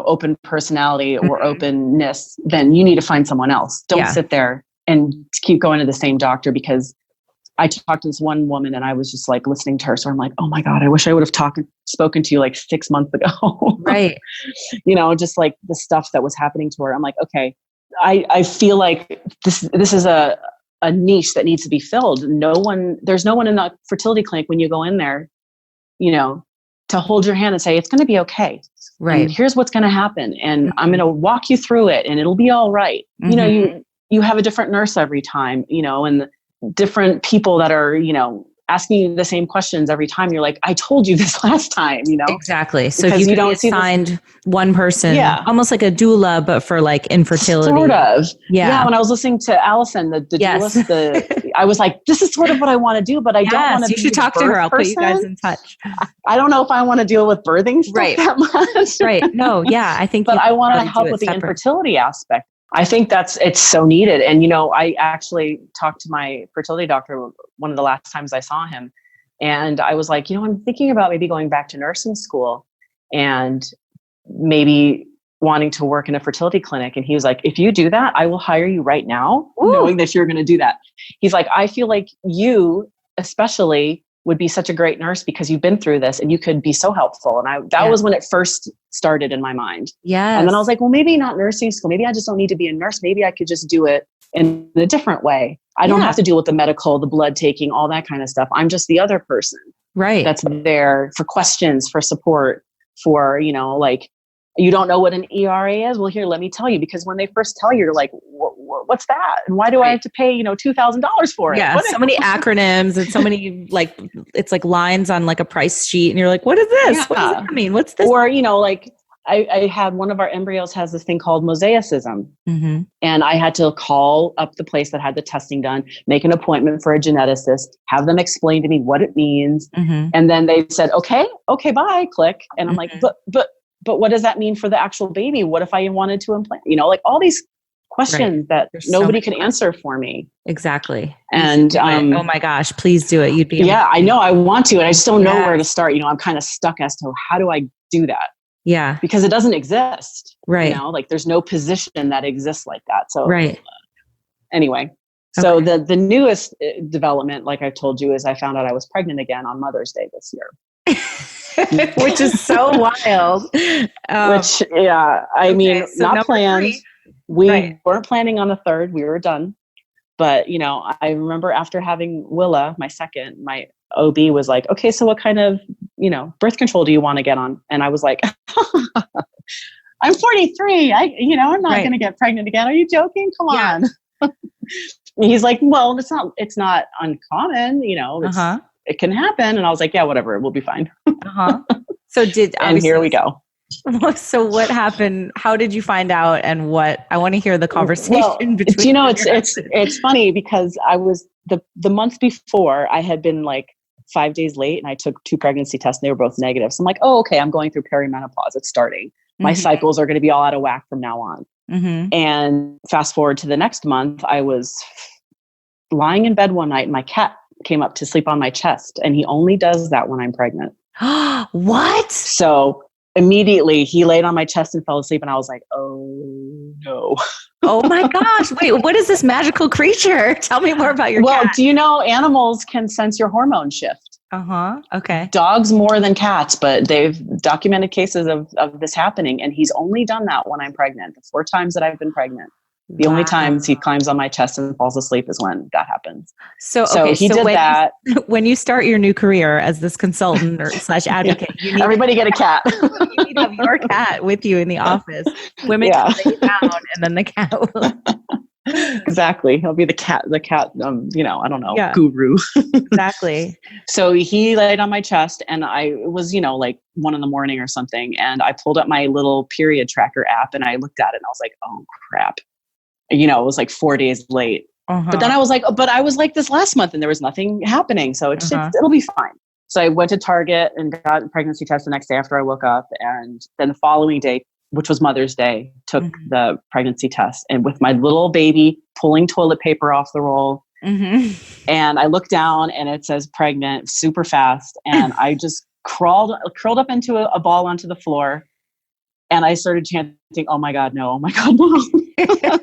S2: open personality or openness, then you need to find someone else. Don't sit there and keep going to the same doctor, because I talked to this one woman and I was just like listening to her. So I'm like, oh my God, I wish I would have spoken to you like 6 months ago. Right. Just like the stuff that was happening to her. I'm like, okay, I feel like this is a niche that needs to be filled. There's no one in the fertility clinic when you go in there, to hold your hand and say, it's going to be okay. Right. And here's what's going to happen. And I'm going to walk you through it and it'll be all right. You have a different nurse every time, and different people that are, asking you the same questions every time. You're like, I told you this last time, Exactly. So if you don't find one person, almost like a doula, but for like infertility. Sort of. Yeah. When I was listening to Allison, the doula, I was like, this is sort of what I want to do, but I don't want to. You should talk to her. I'll put you guys in touch. I don't know if I want to deal with birthing stuff that much. Right. No. Yeah. I think, but I want to help with the infertility aspect. I think it's so needed. And, I actually talked to my fertility doctor one of the last times I saw him. And I was like, I'm thinking about maybe going back to nursing school and maybe wanting to work in a fertility clinic. And he was like, if you do that, I will hire you right now, knowing that you're going to do that. He's like, I feel like you especially would be such a great nurse because you've been through this and you could be so helpful. And that was when it first started in my mind. Yeah. And then I was like, well, maybe not nursing school. Maybe I just don't need to be a nurse. Maybe I could just do it in a different way. I don't have to deal with the medical, the blood taking, all that kind of stuff. I'm just the other person. Right. That's there for questions, for support, for, like, you don't know what an ERA is? Well, here, let me tell you, because when they first tell you, you're like, what's that? And why do I have to pay, $2,000 for it? Yeah. So many acronyms and so many, like, it's like lines on like a price sheet. And you're like, what is this? Yeah. What does that mean? What's this? Or, like, I had one of our embryos has this thing called mosaicism.
S1: Mm-hmm.
S2: And I had to call up the place that had the testing done, make an appointment for a geneticist, have them explain to me what it means.
S1: Mm-hmm.
S2: And then they said, okay, bye, click. And I'm
S1: Mm-hmm.
S2: like, but what does that mean for the actual baby? What if I wanted to implant, like all these questions that
S1: There's so
S2: nobody
S1: many
S2: can answer for me.
S1: Exactly.
S2: And
S1: oh my gosh, please do it. You'd be
S2: yeah, I know I want to, and I just don't know where to
S1: Yes.
S2: start. I'm kind of stuck as to how do I do that?
S1: Yeah.
S2: Because it doesn't exist.
S1: Right.
S2: Like there's no position that exists like that. So
S1: Right.
S2: Anyway, so the newest development, like I told you, is I found out I was pregnant again on Mother's Day this year.
S1: Which is so wild.
S2: Which, yeah, I mean,
S1: so
S2: not planned.
S1: 3.
S2: We weren't planning on the 3rd. We were done. But, I remember after having Willa, my second, my OB was like, okay, so what kind of, birth control do you want to get on? And I was like, I'm 43. I'm not going to get pregnant again. Are you joking? Come on. He's like, well, it's not uncommon, it can happen. And I was like, yeah, whatever. We'll be fine.
S1: So
S2: and here we go.
S1: So what happened? How did you find out? And I want to hear the conversation between.
S2: It's funny because I was the month before I had been like 5 days late and I took 2 pregnancy tests and they were both negative. So I'm like, oh, okay, I'm going through perimenopause. It's starting. My cycles are going to be all out of whack from now on.
S1: Mm-hmm.
S2: And fast forward to the next month, I was lying in bed one night and my cat came up to sleep on my chest. And he only does that when I'm pregnant.
S1: What?
S2: So immediately he laid on my chest and fell asleep. And I was like, oh no.
S1: Oh my gosh. Wait, what is this magical creature? Tell me more about your cat.
S2: Well, do you know animals can sense your hormone shift?
S1: Okay.
S2: Dogs more than cats, but they've documented cases of this happening. And he's only done that when I'm pregnant. The 4 times that I've been pregnant. The only times he climbs on my chest and falls asleep is when that happens. So he did that.
S1: When you start your new career as this consultant or / advocate, you need
S2: everybody get a cat.
S1: You need to have your cat with you in the office. Women can lay down and then the cat will.
S2: Exactly. He'll be the cat, I don't know, guru.
S1: Exactly.
S2: So he laid on my chest and it was, like 1 a.m. or something. And I pulled up my little period tracker app and I looked at it and I was like, oh crap. It was like 4 days late. But then I was like, but I was like this last month and there was nothing happening. So it'll be fine. So I went to Target and got a pregnancy test the next day after I woke up. And then the following day, which was Mother's Day, took the pregnancy test. And with my little baby pulling toilet paper off the roll. And I looked down and it says pregnant super fast. And I just curled up into a ball onto the floor. And I started chanting, oh my God, no, oh my God, no.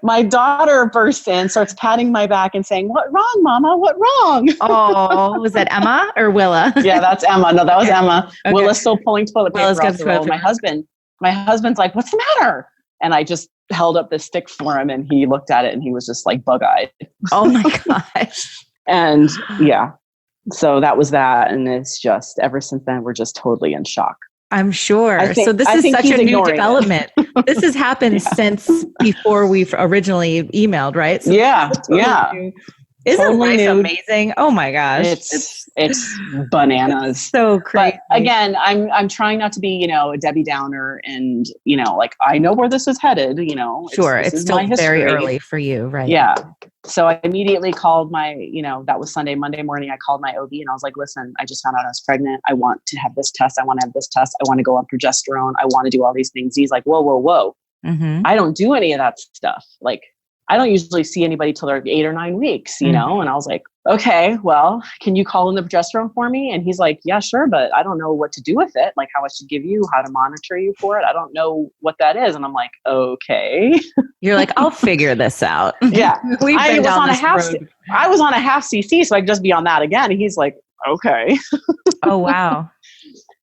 S2: My daughter bursts in, starts patting my back and saying, what wrong, Mama? What wrong?
S1: Oh, was that Emma or Willa?
S2: Yeah, that's Emma. No, that was Emma.
S1: Okay.
S2: Willa's still pulling toilet paper off the roll. My husband's like, what's the matter? And I just held up this stick for him and he looked at it and he was just like bug-eyed.
S1: Oh my gosh.
S2: And so that was that. And it's just, ever since then, we're just totally in shock.
S1: I'm sure. So this is such a new development. This has happened since before we've originally emailed, right? So Isn't life amazing? Oh my gosh.
S2: It's bananas.
S1: So crazy.
S2: But again, I'm trying not to be, a Debbie Downer and, like, I know where this is headed,
S1: Sure. It's still very early for you, right?
S2: Yeah. So I immediately called my, that was Sunday, Monday morning. I called my OB and I was like, listen, I just found out I was pregnant. I want to have this test. I want to have this test. I want to go on progesterone. I want to do all these things. He's like, whoa. I don't do any of that stuff. Like, I don't usually see anybody till they're 8 or 9 weeks, and I was like, okay, well, can you call in the progesterone for me? And he's like, yeah, sure. But I don't know what to do with it. Like how I should give you, how to monitor you for it. I don't know what that is. And I'm like, okay.
S1: You're like, I'll figure this out.
S2: Yeah. I was on a half CC, so I could just be on that again. And he's like, okay.
S1: Oh, wow.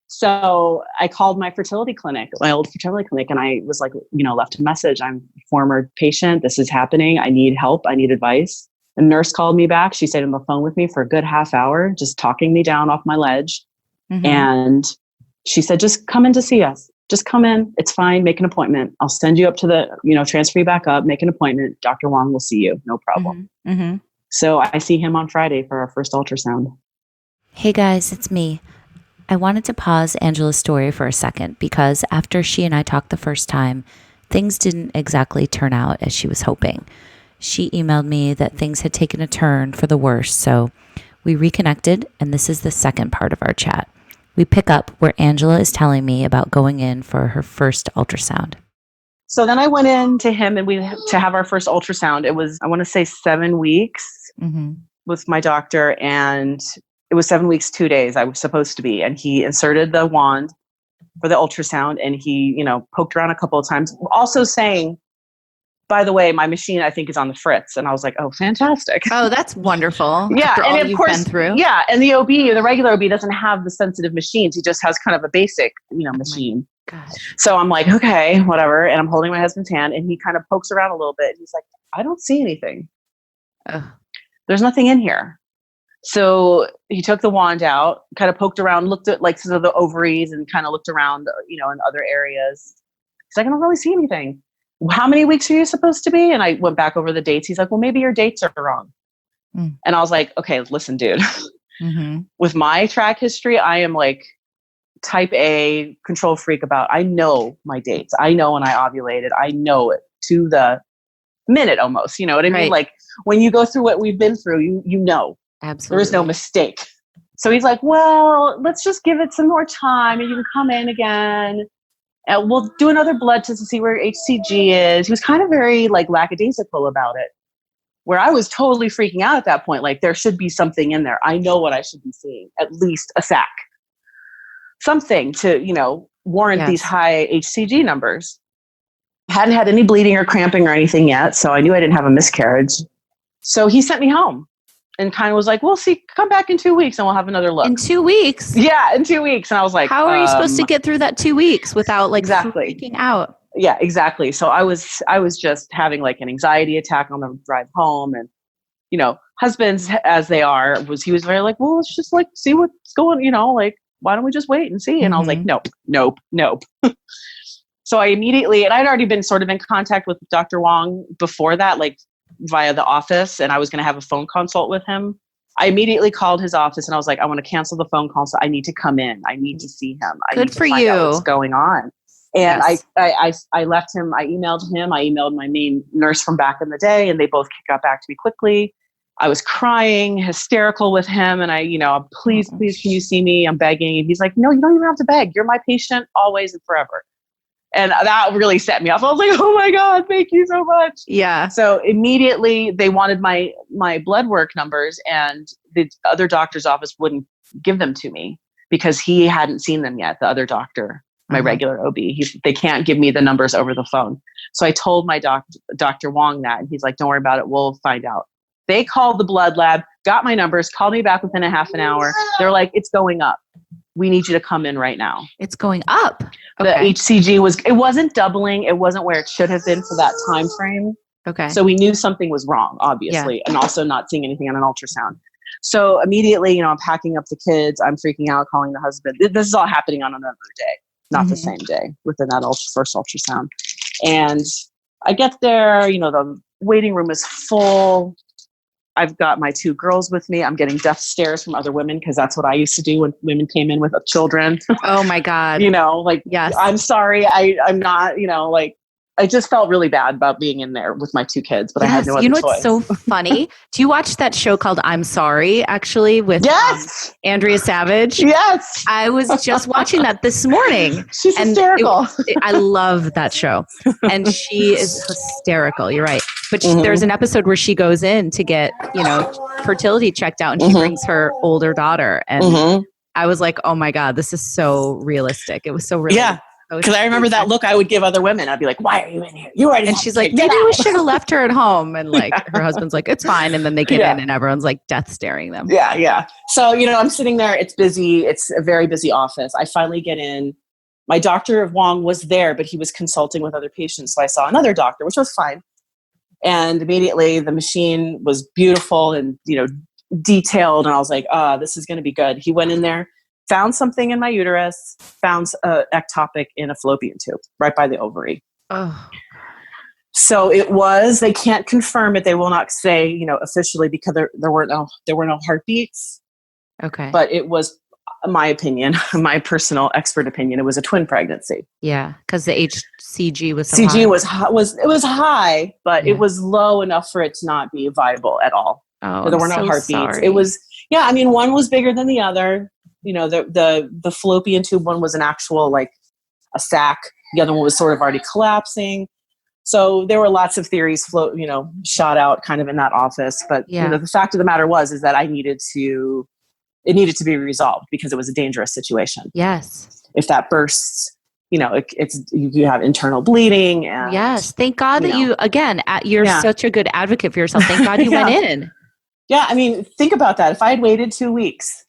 S2: So I called my fertility clinic, my old fertility clinic, and I was like, left a message. I'm a former patient. This is happening. I need help. I need advice. A nurse called me back. She stayed on the phone with me for a good half hour, just talking me down off my ledge. And she said, just come in to see us. Just come in. It's fine. Make an appointment. I'll send you up to the, transfer you back up, make an appointment. Dr. Wong will see you. No problem. So I see him on Friday for our first ultrasound.
S3: Hey guys, it's me.
S1: I wanted to pause Angela's story for a second because after she and I talked the first time, things didn't exactly turn out as she was hoping. She emailed me that things had taken a turn for the worse, so we reconnected, and this is the second part of our chat. We pick up where Angela is telling me about going in for her first ultrasound.
S2: So then I went in to him and to have our first ultrasound. It was, I want to say 7 weeks with my doctor, and it was 7 weeks, 2 days I was supposed to be. And he inserted the wand for the ultrasound, and he, poked around a couple of times, also saying, by the way, my machine, I think, is on the fritz. And I was like, oh, fantastic.
S1: Oh, that's wonderful.
S2: Yeah.
S1: After
S2: and
S1: all
S2: of
S1: you've
S2: course,
S1: been through.
S2: Yeah. And the regular OB doesn't have the sensitive machines. He just has kind of a basic, machine.
S1: Gosh.
S2: So I'm like, okay, whatever. And I'm holding my husband's hand, and he kind of pokes around a little bit. And he's like, I don't see anything. There's nothing in here. So he took the wand out, kind of poked around, looked at like some of the ovaries, and kind of looked around, in other areas. He's like, I don't really see anything. How many weeks are you supposed to be? And I went back over the dates. He's like, well, maybe your dates are wrong. And I was like, okay, listen, dude, with my track history, I am like type A control freak I know my dates. I know when I ovulated. I know it to the minute almost. You know what I mean? Like when you go through what we've been through, you know. Absolutely. There is no mistake. So he's like, well, let's just give it some more time and you can come in again. And we'll do another blood test to see where HCG is. He was kind of very like lackadaisical about it, where I was totally freaking out at that point. Like there should be something in there. I know what I should be seeing, at least a sac. Something to, warrant these high HCG numbers. Hadn't had any bleeding or cramping or anything yet. So I knew I didn't have a miscarriage. So he sent me home and kind of was like, we'll see, come back in 2 weeks and we'll have another look.
S1: In 2 weeks?
S2: Yeah, in 2 weeks. And I was like,
S1: how are you supposed to get through that 2 weeks without like freaking out?
S2: Yeah, exactly. So I was just having like an anxiety attack on the drive home. And, husbands as they are, he was very like, well, let's just like see what's going, like, why don't we just wait and see? And I was like, nope. So I immediately, and I'd already been sort of in contact with Dr. Wong before that, like via the office, and I was going to have a phone consult with him. I immediately called his office and I was like, I want to cancel the phone consult. I need to come in. I need to see him. I need to find out what's going on. And I left him, I emailed him, I emailed my main nurse from back in the day, and they both got back to me quickly. I was crying, hysterical with him. And please, can you see me? I'm begging. And he's like, no, you don't even have to beg. You're my patient always and forever. And that really set me off. I was like, oh my God, thank you so much. Yeah. So immediately they wanted my blood work numbers, and the other doctor's office wouldn't give them to me because he hadn't seen them yet. The other doctor, my regular OB, they can't give me the numbers over the phone. So I told my Dr. Wong that, and he's like, don't worry about it. We'll find out. They called the blood lab, got my numbers, called me back within a half an hour. They're like, it's going up. We need you to come in right now.
S1: It's going up.
S2: Okay. The HCG it wasn't doubling. It wasn't where it should have been for that time frame. Okay. So we knew something was wrong, obviously, and also not seeing anything on an ultrasound. So immediately, I'm packing up the kids. I'm freaking out, calling the husband. This is all happening on another day, not the same day within that first ultrasound. And I get there, the waiting room is full. I've got my 2 girls with me. I'm getting death stares from other women because that's what I used to do when women came in with children.
S1: Oh my God.
S2: Yes. I'm sorry. I'm not, I just felt really bad about being in there with my 2 kids, but I had no other choice.
S1: What's so funny? Do you watch that show called I'm Sorry, actually, with Andrea Savage?
S2: Yes.
S1: I was just watching that this morning.
S2: She's hysterical.
S1: I love that show. And she is hysterical. You're right. But there's an episode where she goes in to get, fertility checked out, and she brings her older daughter. And I was like, oh my God, this is so realistic. It was so realistic. Yeah.
S2: Because I remember that look I would give other women. I'd be like, why are you in here? You already.
S1: And she's like, maybe we should have left her at home. And like her husband's like, it's fine. And then they get in and everyone's like death staring them.
S2: Yeah. Yeah. So, I'm sitting there. It's busy. It's a very busy office. I finally get in. My Dr. Wong was there, but he was consulting with other patients. So I saw another doctor, which was fine. And immediately the machine was beautiful and, detailed. And I was like, this is going to be good. He went in there, found something in my uterus, found ectopic in a fallopian tube right by the ovary. Oh. So it was, they can't confirm it. They will not say, officially, because there were no heartbeats. Okay. But it was my opinion, my personal expert opinion, it was a twin pregnancy.
S1: Yeah, because the HCG was so
S2: CG
S1: high.
S2: was high, but
S1: Yeah.
S2: it was low enough for it to not be viable at all.
S1: Oh,
S2: There
S1: I'm
S2: were no
S1: so
S2: heartbeats.
S1: sorry.
S2: It was, yeah, I mean, one was bigger than the other. You know, the fallopian tube one was an actual, like, a sac. The other one was sort of already collapsing. So there were lots of theories shot out kind of in that office. But,
S1: Yeah.
S2: the fact of the matter is that it needed to be resolved because it was a dangerous situation.
S1: Yes.
S2: If that bursts, you have internal bleeding. And,
S1: yes. Thank God that you, again, you're such a good advocate for yourself. Thank God you went in.
S2: Yeah. I mean, think about that. If I had waited 2 weeks,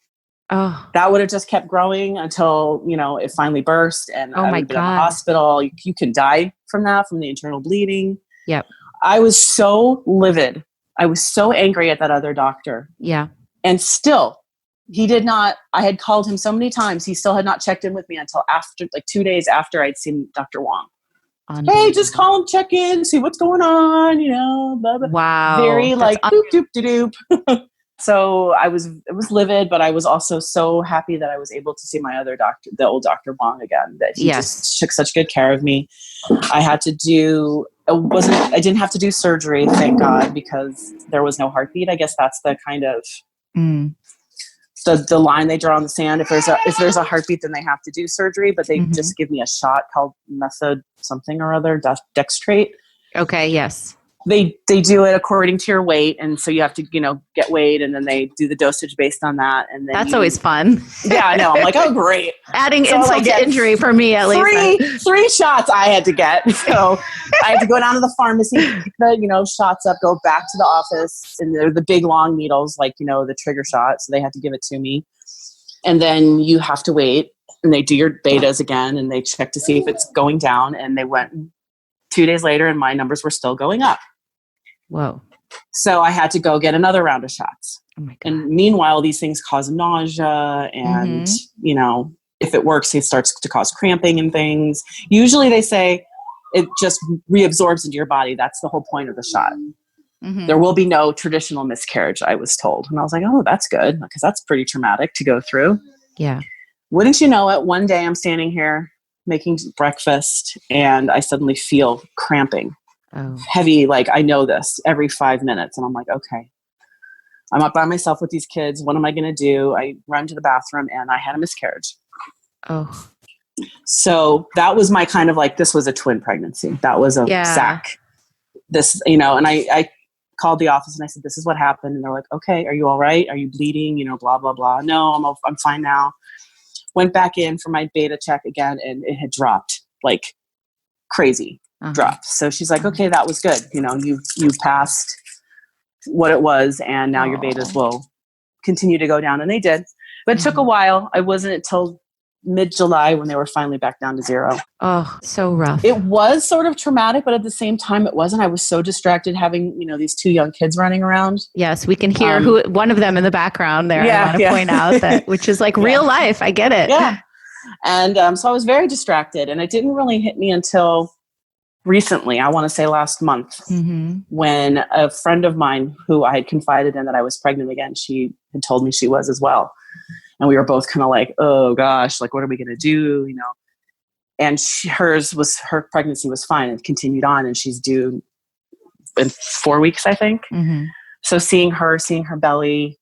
S2: that would have just kept growing until, it finally burst, and I would have been in the hospital. You can die from that, from the internal bleeding.
S1: Yep.
S2: I was so livid. I was so angry at that other doctor.
S1: Yeah.
S2: And still, he did not, I had called him so many times. He still had not checked in with me until after, like 2 days after I'd seen Dr. Wong. Hey, just call him, check in, see what's going on, blah, blah.
S1: Wow.
S2: Very like, doop, doop, doop, doop. So I was livid, but I was also so happy that I was able to see my other doctor, the old Dr. Wong again, that he just took such good care of me. I didn't have to do surgery, thank God, because there was no heartbeat. I guess that's the kind of the line they draw in the sand. If there's a heartbeat, then they have to do surgery, but they just give me a shot called method something or other, dextrate.
S1: Okay. Yes.
S2: They do it according to your weight, and so you have to get weighed, and then they do the dosage based on that. And then
S1: that's always fun.
S2: Yeah, I know. I'm like, oh great,
S1: adding insult to injury for me at least.
S2: Three shots I had to get, so I had to go down to the pharmacy, pick the shots up, go back to the office, and they're the big long needles, like the trigger shot. So they had to give it to me, and then you have to wait, and they do your betas again, and they check to see if it's going down, and they went 2 days later, and my numbers were still going up.
S1: Whoa.
S2: So I had to go get another round of shots.
S1: Oh my God.
S2: And meanwhile, these things cause nausea, and, if it works, it starts to cause cramping and things. Usually they say it just reabsorbs into your body. That's the whole point of the shot. There will be no traditional miscarriage, I was told. And I was like, oh, that's good, because that's pretty traumatic to go through.
S1: Yeah.
S2: Wouldn't you know it, one day I'm standing here making breakfast, and I suddenly feel cramping.
S1: Oh.
S2: Heavy, like I know this, every 5 minutes. And I'm like, okay, I'm up by myself with these kids. What am I going to do? I run to the bathroom, and I had a miscarriage.
S1: Oh.
S2: So that was my kind of like, this was a twin pregnancy. That was a sac. This, and I called the office, and I said, this is what happened. And they're like, okay, are you all right? Are you bleeding? Blah, blah, blah. No, I'm fine now. Went back in for my beta check again, and it had dropped like crazy. Dropped. So she's like, okay, that was good. You passed what it was, and now your betas will continue to go down. And they did, but it took a while. I wasn't until mid-July when they were finally back down to 0.
S1: Oh, so rough.
S2: It was sort of traumatic, but at the same time it wasn't. I was so distracted having, these 2 young kids running around.
S1: Yes. We can hear one of them in the background there.
S2: Yeah,
S1: I want to point out that, which is like real life. I get it.
S2: Yeah. And so I was very distracted, and it didn't really hit me until recently, I want to say last month, when a friend of mine who I had confided in that I was pregnant again, she had told me she was as well. And we were both kind of like, oh gosh, like, what are we going to do? And her pregnancy was fine and continued on, and she's due in 4 weeks, I think. So seeing her belly,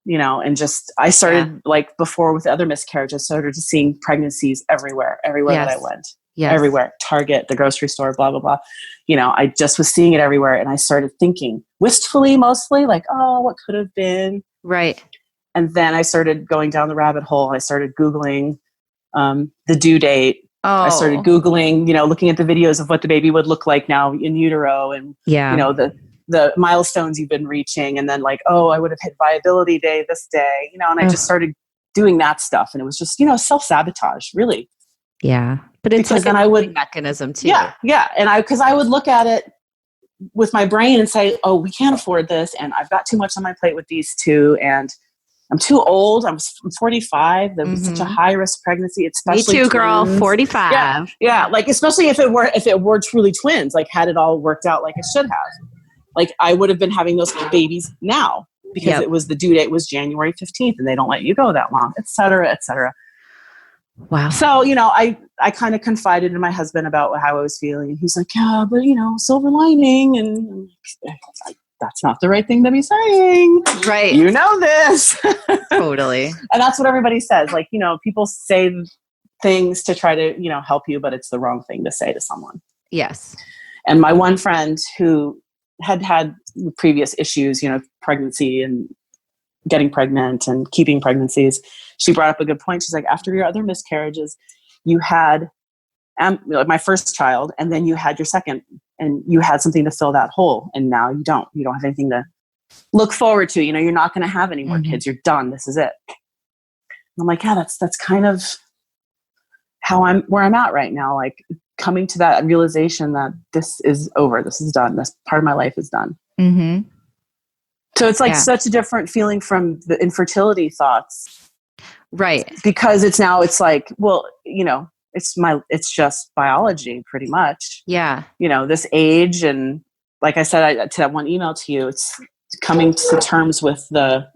S2: and just, I started like before with other miscarriages, started to seeing pregnancies everywhere that I went. Yes. Everywhere, Target, the grocery store, blah, blah, blah. I just was seeing it everywhere. And I started thinking wistfully, mostly like, oh, what could have been?
S1: Right.
S2: And then I started going down the rabbit hole. I started Googling the due date. Oh. I started Googling, looking at the videos of what the baby would look like now in utero, and, the milestones you've been reaching. And then like, oh, I would have hit viability day this day, and I just started doing that stuff. And it was just, self-sabotage, really.
S1: Yeah. But it's
S2: because
S1: like
S2: then I would
S1: mechanism too.
S2: Yeah. Yeah. And because I would look at it with my brain and say, oh, we can't afford this. And I've got too much on my plate with these 2. And I'm too old. I'm 45. That was such a high risk pregnancy. Especially
S1: me too,
S2: twins.
S1: girl. 45.
S2: Yeah. Yeah. Like, especially if it were truly twins, like had it all worked out like it should have. Like I would have been having those babies now. because it was the due date was January 15th and they don't let you go that long, et cetera, et cetera.
S1: Wow.
S2: So, I kind of confided in my husband about how I was feeling. And he's like, yeah, but silver lining. And that's not the right thing to be saying.
S1: Right.
S2: You know this.
S1: Totally.
S2: And that's what everybody says. Like, people say things to try to, help you, but it's the wrong thing to say to someone.
S1: Yes.
S2: And my one friend who had previous issues, pregnancy and getting pregnant and keeping pregnancies, she brought up a good point. She's like, after your other miscarriages, you had my first child, and then you had your second, and you had something to fill that hole. And now you don't have anything to look forward to. You're not going to have any more kids. You're done. This is it. And I'm like, yeah, that's kind of where I'm at right now. Like coming to that realization that this is over. This is done. This part of my life is done.
S1: Mm-hmm.
S2: So it's like such a different feeling from the infertility thoughts.
S1: Right.
S2: Because it's like, well, it's just biology pretty much.
S1: Yeah.
S2: This age. And like I said, to that one email to you, it's coming to terms with the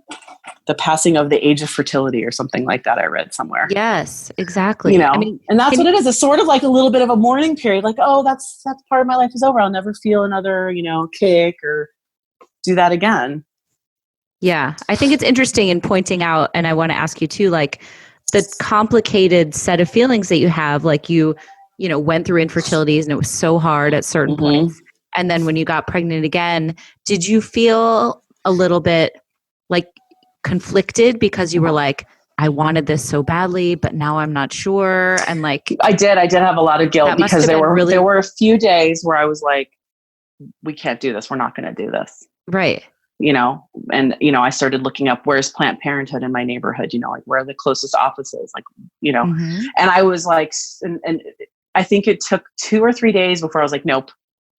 S2: passing of the age of fertility or something like that. I read somewhere.
S1: Yes, exactly.
S2: And that's what it is. It's sort of like a little bit of a mourning period. Like, oh, that's part of my life is over. I'll never feel another, kick or do that again.
S1: Yeah. I think it's interesting in pointing out, and I want to ask you too, like the complicated set of feelings that you have, like you went through infertilities and it was so hard at certain points. And then when you got pregnant again, did you feel a little bit like conflicted because you were like, I wanted this so badly, but now I'm not sure. And like,
S2: I did have a lot of guilt because there were a few days where I was like, we can't do this. We're not going to do this.
S1: Right.
S2: And, I started looking up where's Planned Parenthood in my neighborhood, like where are the closest offices, like, and I was like, and I think it took 2 or 3 days before I was like, nope,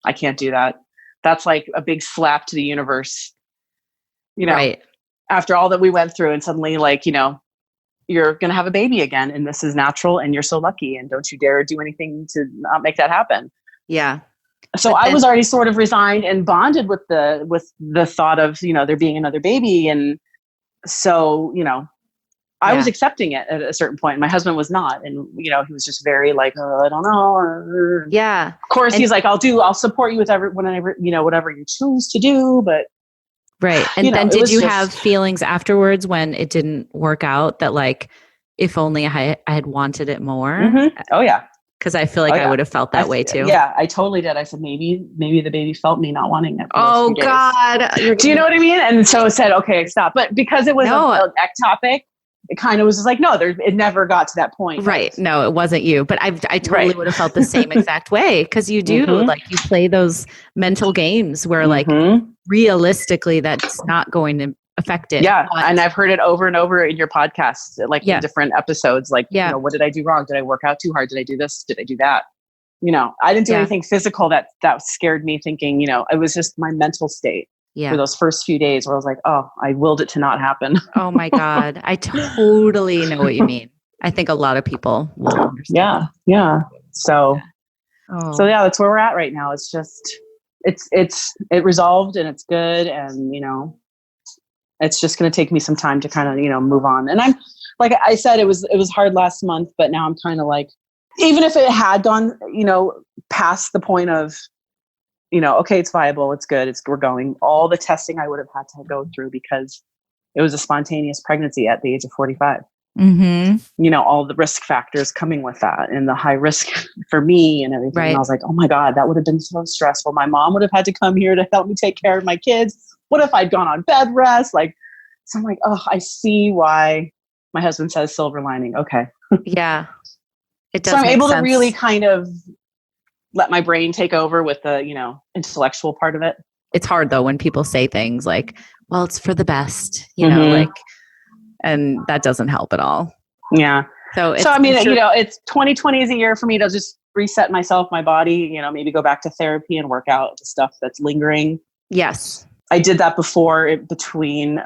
S2: I can't do that. That's like a big slap to the universe,
S1: right.
S2: After all that we went through, and suddenly like, you're going to have a baby again and this is natural and you're so lucky and don't you dare do anything to not make that happen.
S1: Yeah.
S2: So I was already sort of resigned and bonded with the thought of, there being another baby. And so, I was accepting it at a certain point. My husband was not. And, he was just very like, I don't know.
S1: Yeah.
S2: Of course, he's like, I'll support you with whatever you choose to do. But
S1: right. And then did you have feelings afterwards when it didn't work out that like, if only I had wanted it more?
S2: Mm-hmm. Oh yeah.
S1: Because I feel like I would have felt that way too.
S2: Yeah, I totally did. I said, maybe the baby felt me not wanting it.
S1: Oh God.
S2: Do you know what I mean? And so it said, okay, stop. But because it was an ectopic, it kind of was just like, no, it never got to that point.
S1: Right. No, it wasn't you. But I totally would have felt the same exact way. Because you do, like you play those mental games where like realistically that's not going to affect it.
S2: Yeah. And I've heard it over and over in your podcast, like in different episodes, like, what did I do wrong? Did I work out too hard? Did I do this? Did I do that? I didn't do anything physical that scared me, thinking, it was just my mental state for those first few days where I was like, oh, I willed it to not happen.
S1: Oh my God. I totally know what you mean. I think a lot of people will understand.
S2: Yeah. So that's where we're at right now. It's just, it resolved and it's good. And, it's just going to take me some time to kind of, move on. And I'm, like I said, it was hard last month, but now I'm kind of like, even if it had gone, past the point of, okay, it's viable, it's good, we're going, all the testing I would have had to go through because it was a spontaneous pregnancy at the age of 45. Mm-hmm. All the risk factors coming with that and the high risk for me and everything. Right. And I was like, oh my God, that would have been so stressful. My mom would have had to come here to help me take care of my kids. What if I'd gone on bed rest? Like, so I'm like, oh, I see why my husband says silver lining. Okay.
S1: Yeah. It does.
S2: So I'm able
S1: to
S2: really kind of let my brain take over with the, intellectual part of it.
S1: It's hard though, when people say things like, well, it's for the best, like, and that doesn't help at all.
S2: Yeah.
S1: So
S2: I mean, it's 2020 is a year for me to just reset myself, my body, maybe go back to therapy and work out the stuff that's lingering.
S1: Yes.
S2: I did that before between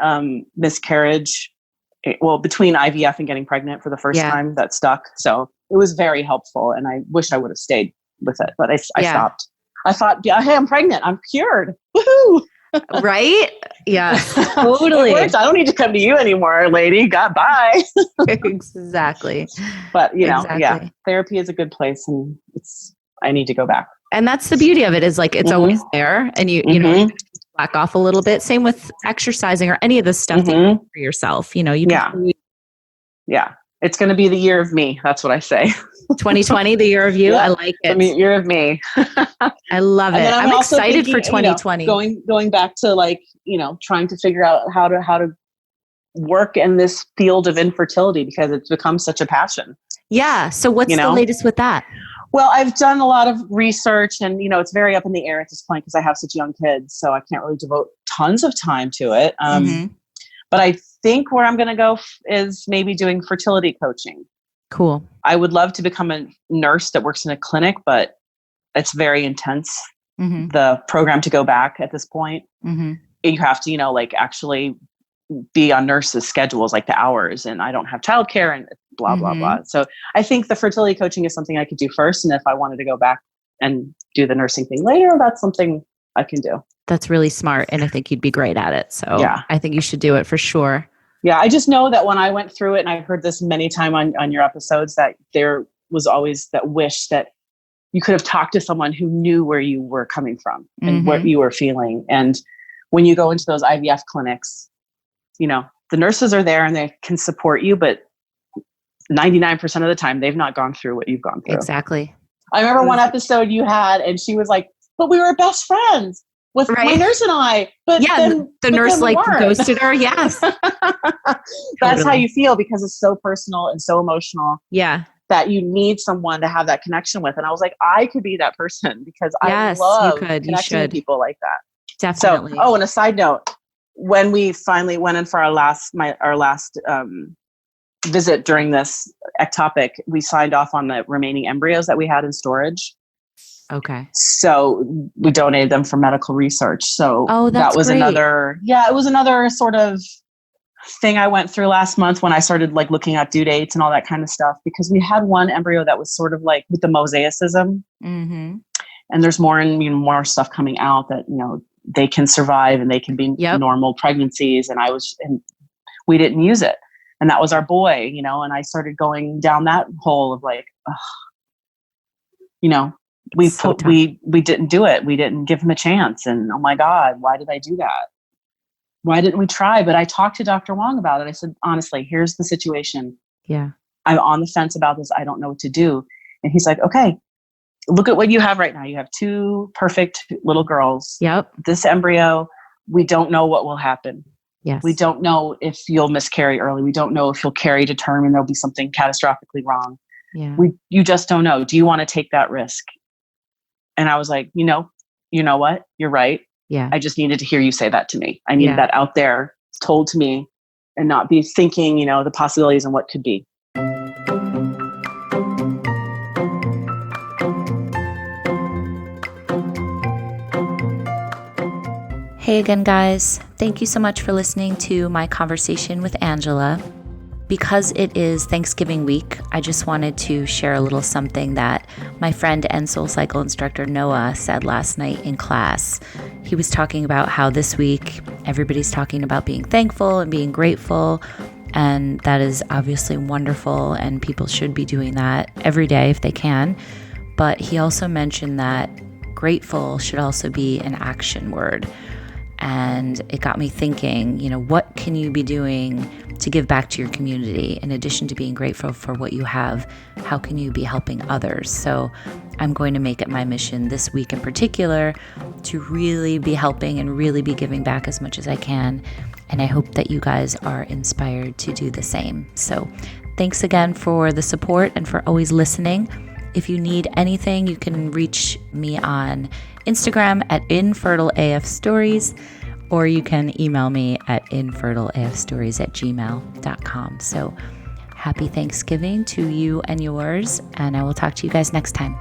S2: miscarriage, between IVF and getting pregnant for the first time, that stuck. So it was very helpful. And I wish I would have stayed with it, but I stopped. I thought, hey, I'm pregnant. I'm cured. Woohoo!
S1: Right? Yeah, totally.
S2: It works. I don't need to come to you anymore, lady. Goodbye.
S1: Exactly.
S2: But
S1: Exactly.
S2: yeah, therapy is a good place, and I need to go back.
S1: And that's the beauty of it, is like, it's always there, and you know, back off a little bit. Same with exercising or any of this stuff that you do for yourself. You know, you can.
S2: Yeah. It's going to be the year of me. That's what I say.
S1: 2020, the year of you. I like it.
S2: The year of me.
S1: I love it. I'm excited for 2020.
S2: Going back to like, trying to figure out how to work in this field of infertility, because it's become such a passion.
S1: Yeah. So what's the latest with that?
S2: Well, I've done a lot of research, and, it's very up in the air at this point because I have such young kids. So I can't really devote tons of time to it. But I think where I'm going to go is maybe doing fertility coaching.
S1: Cool.
S2: I would love to become a nurse that works in a clinic, but it's very intense. The program to go back at this point. You have to, like actually be on nurses' schedules, like the hours, and I don't have childcare and blah, blah, blah. So I think the fertility coaching is something I could do first. And if I wanted to go back and do the nursing thing later, that's something I can do.
S1: That's really smart. And I think you'd be great at it. So
S2: yeah.
S1: I think you should do it for sure.
S2: Yeah. I just know that when I went through it, and I've heard this many times on your episodes, that there was always that wish that you could have talked to someone who knew where you were coming from and what you were feeling. And when you go into those IVF clinics, the nurses are there and they can support you, but 99% of the time they've not gone through what you've gone through.
S1: Exactly.
S2: I remember one episode you had, and she was like, but we were best friends with my nurse and I. But
S1: yeah, the nurse like ghosted her. Yes.
S2: That's how you feel, because it's so personal and so emotional.
S1: Yeah.
S2: That you need someone to have that connection with. And I was like, I could be that person, because I love connecting with people like that.
S1: Definitely.
S2: So, and a side note, when we finally went in for our last visit during this ectopic, we signed off on the remaining embryos that we had in storage.
S1: Okay.
S2: So we donated them for medical research. So that was
S1: great.
S2: it was another sort of thing I went through last month when I started like looking at due dates and all that kind of stuff, because we had one embryo that was sort of like with the mosaicism. And there's more stuff coming out that, they can survive and they can be normal pregnancies. And we didn't use it. And that was our boy, and I started going down that hole of like, we didn't do it. We didn't give him a chance. And oh my God, why did I do that? Why didn't we try? But I talked to Dr. Wong about it. I said, honestly, here's the situation.
S1: Yeah.
S2: I'm on the fence about this. I don't know what to do. And he's like, okay, look at what you have right now. You have 2 perfect little girls.
S1: Yep.
S2: This embryo, we don't know what will happen.
S1: Yes.
S2: We don't know if you'll miscarry early. We don't know if you'll carry to term and there'll be something catastrophically wrong.
S1: Yeah.
S2: You just don't know. Do you want to take that risk? And I was like, you know what? You're right.
S1: Yeah.
S2: I just needed to hear you say that to me. I needed that out there told to me, and not be thinking, the possibilities and what could be.
S1: Hey again, guys. Thank you so much for listening to my conversation with Angela. Because it is Thanksgiving week, I just wanted to share a little something that my friend and SoulCycle instructor Noah said last night in class. He was talking about how this week everybody's talking about being thankful and being grateful, and that is obviously wonderful, and people should be doing that every day if they can. But he also mentioned that grateful should also be an action word. And it got me thinking, what can you be doing to give back to your community? In addition to being grateful for what you have, how can you be helping others? So I'm going to make it my mission this week in particular to really be helping and really be giving back as much as I can. And I hope that you guys are inspired to do the same. So thanks again for the support and for always listening. If you need anything, you can reach me on Instagram at Infertile AF Stories, or you can email me at infertileafstories@gmail.com. So happy Thanksgiving to you and yours, and I will talk to you guys next time.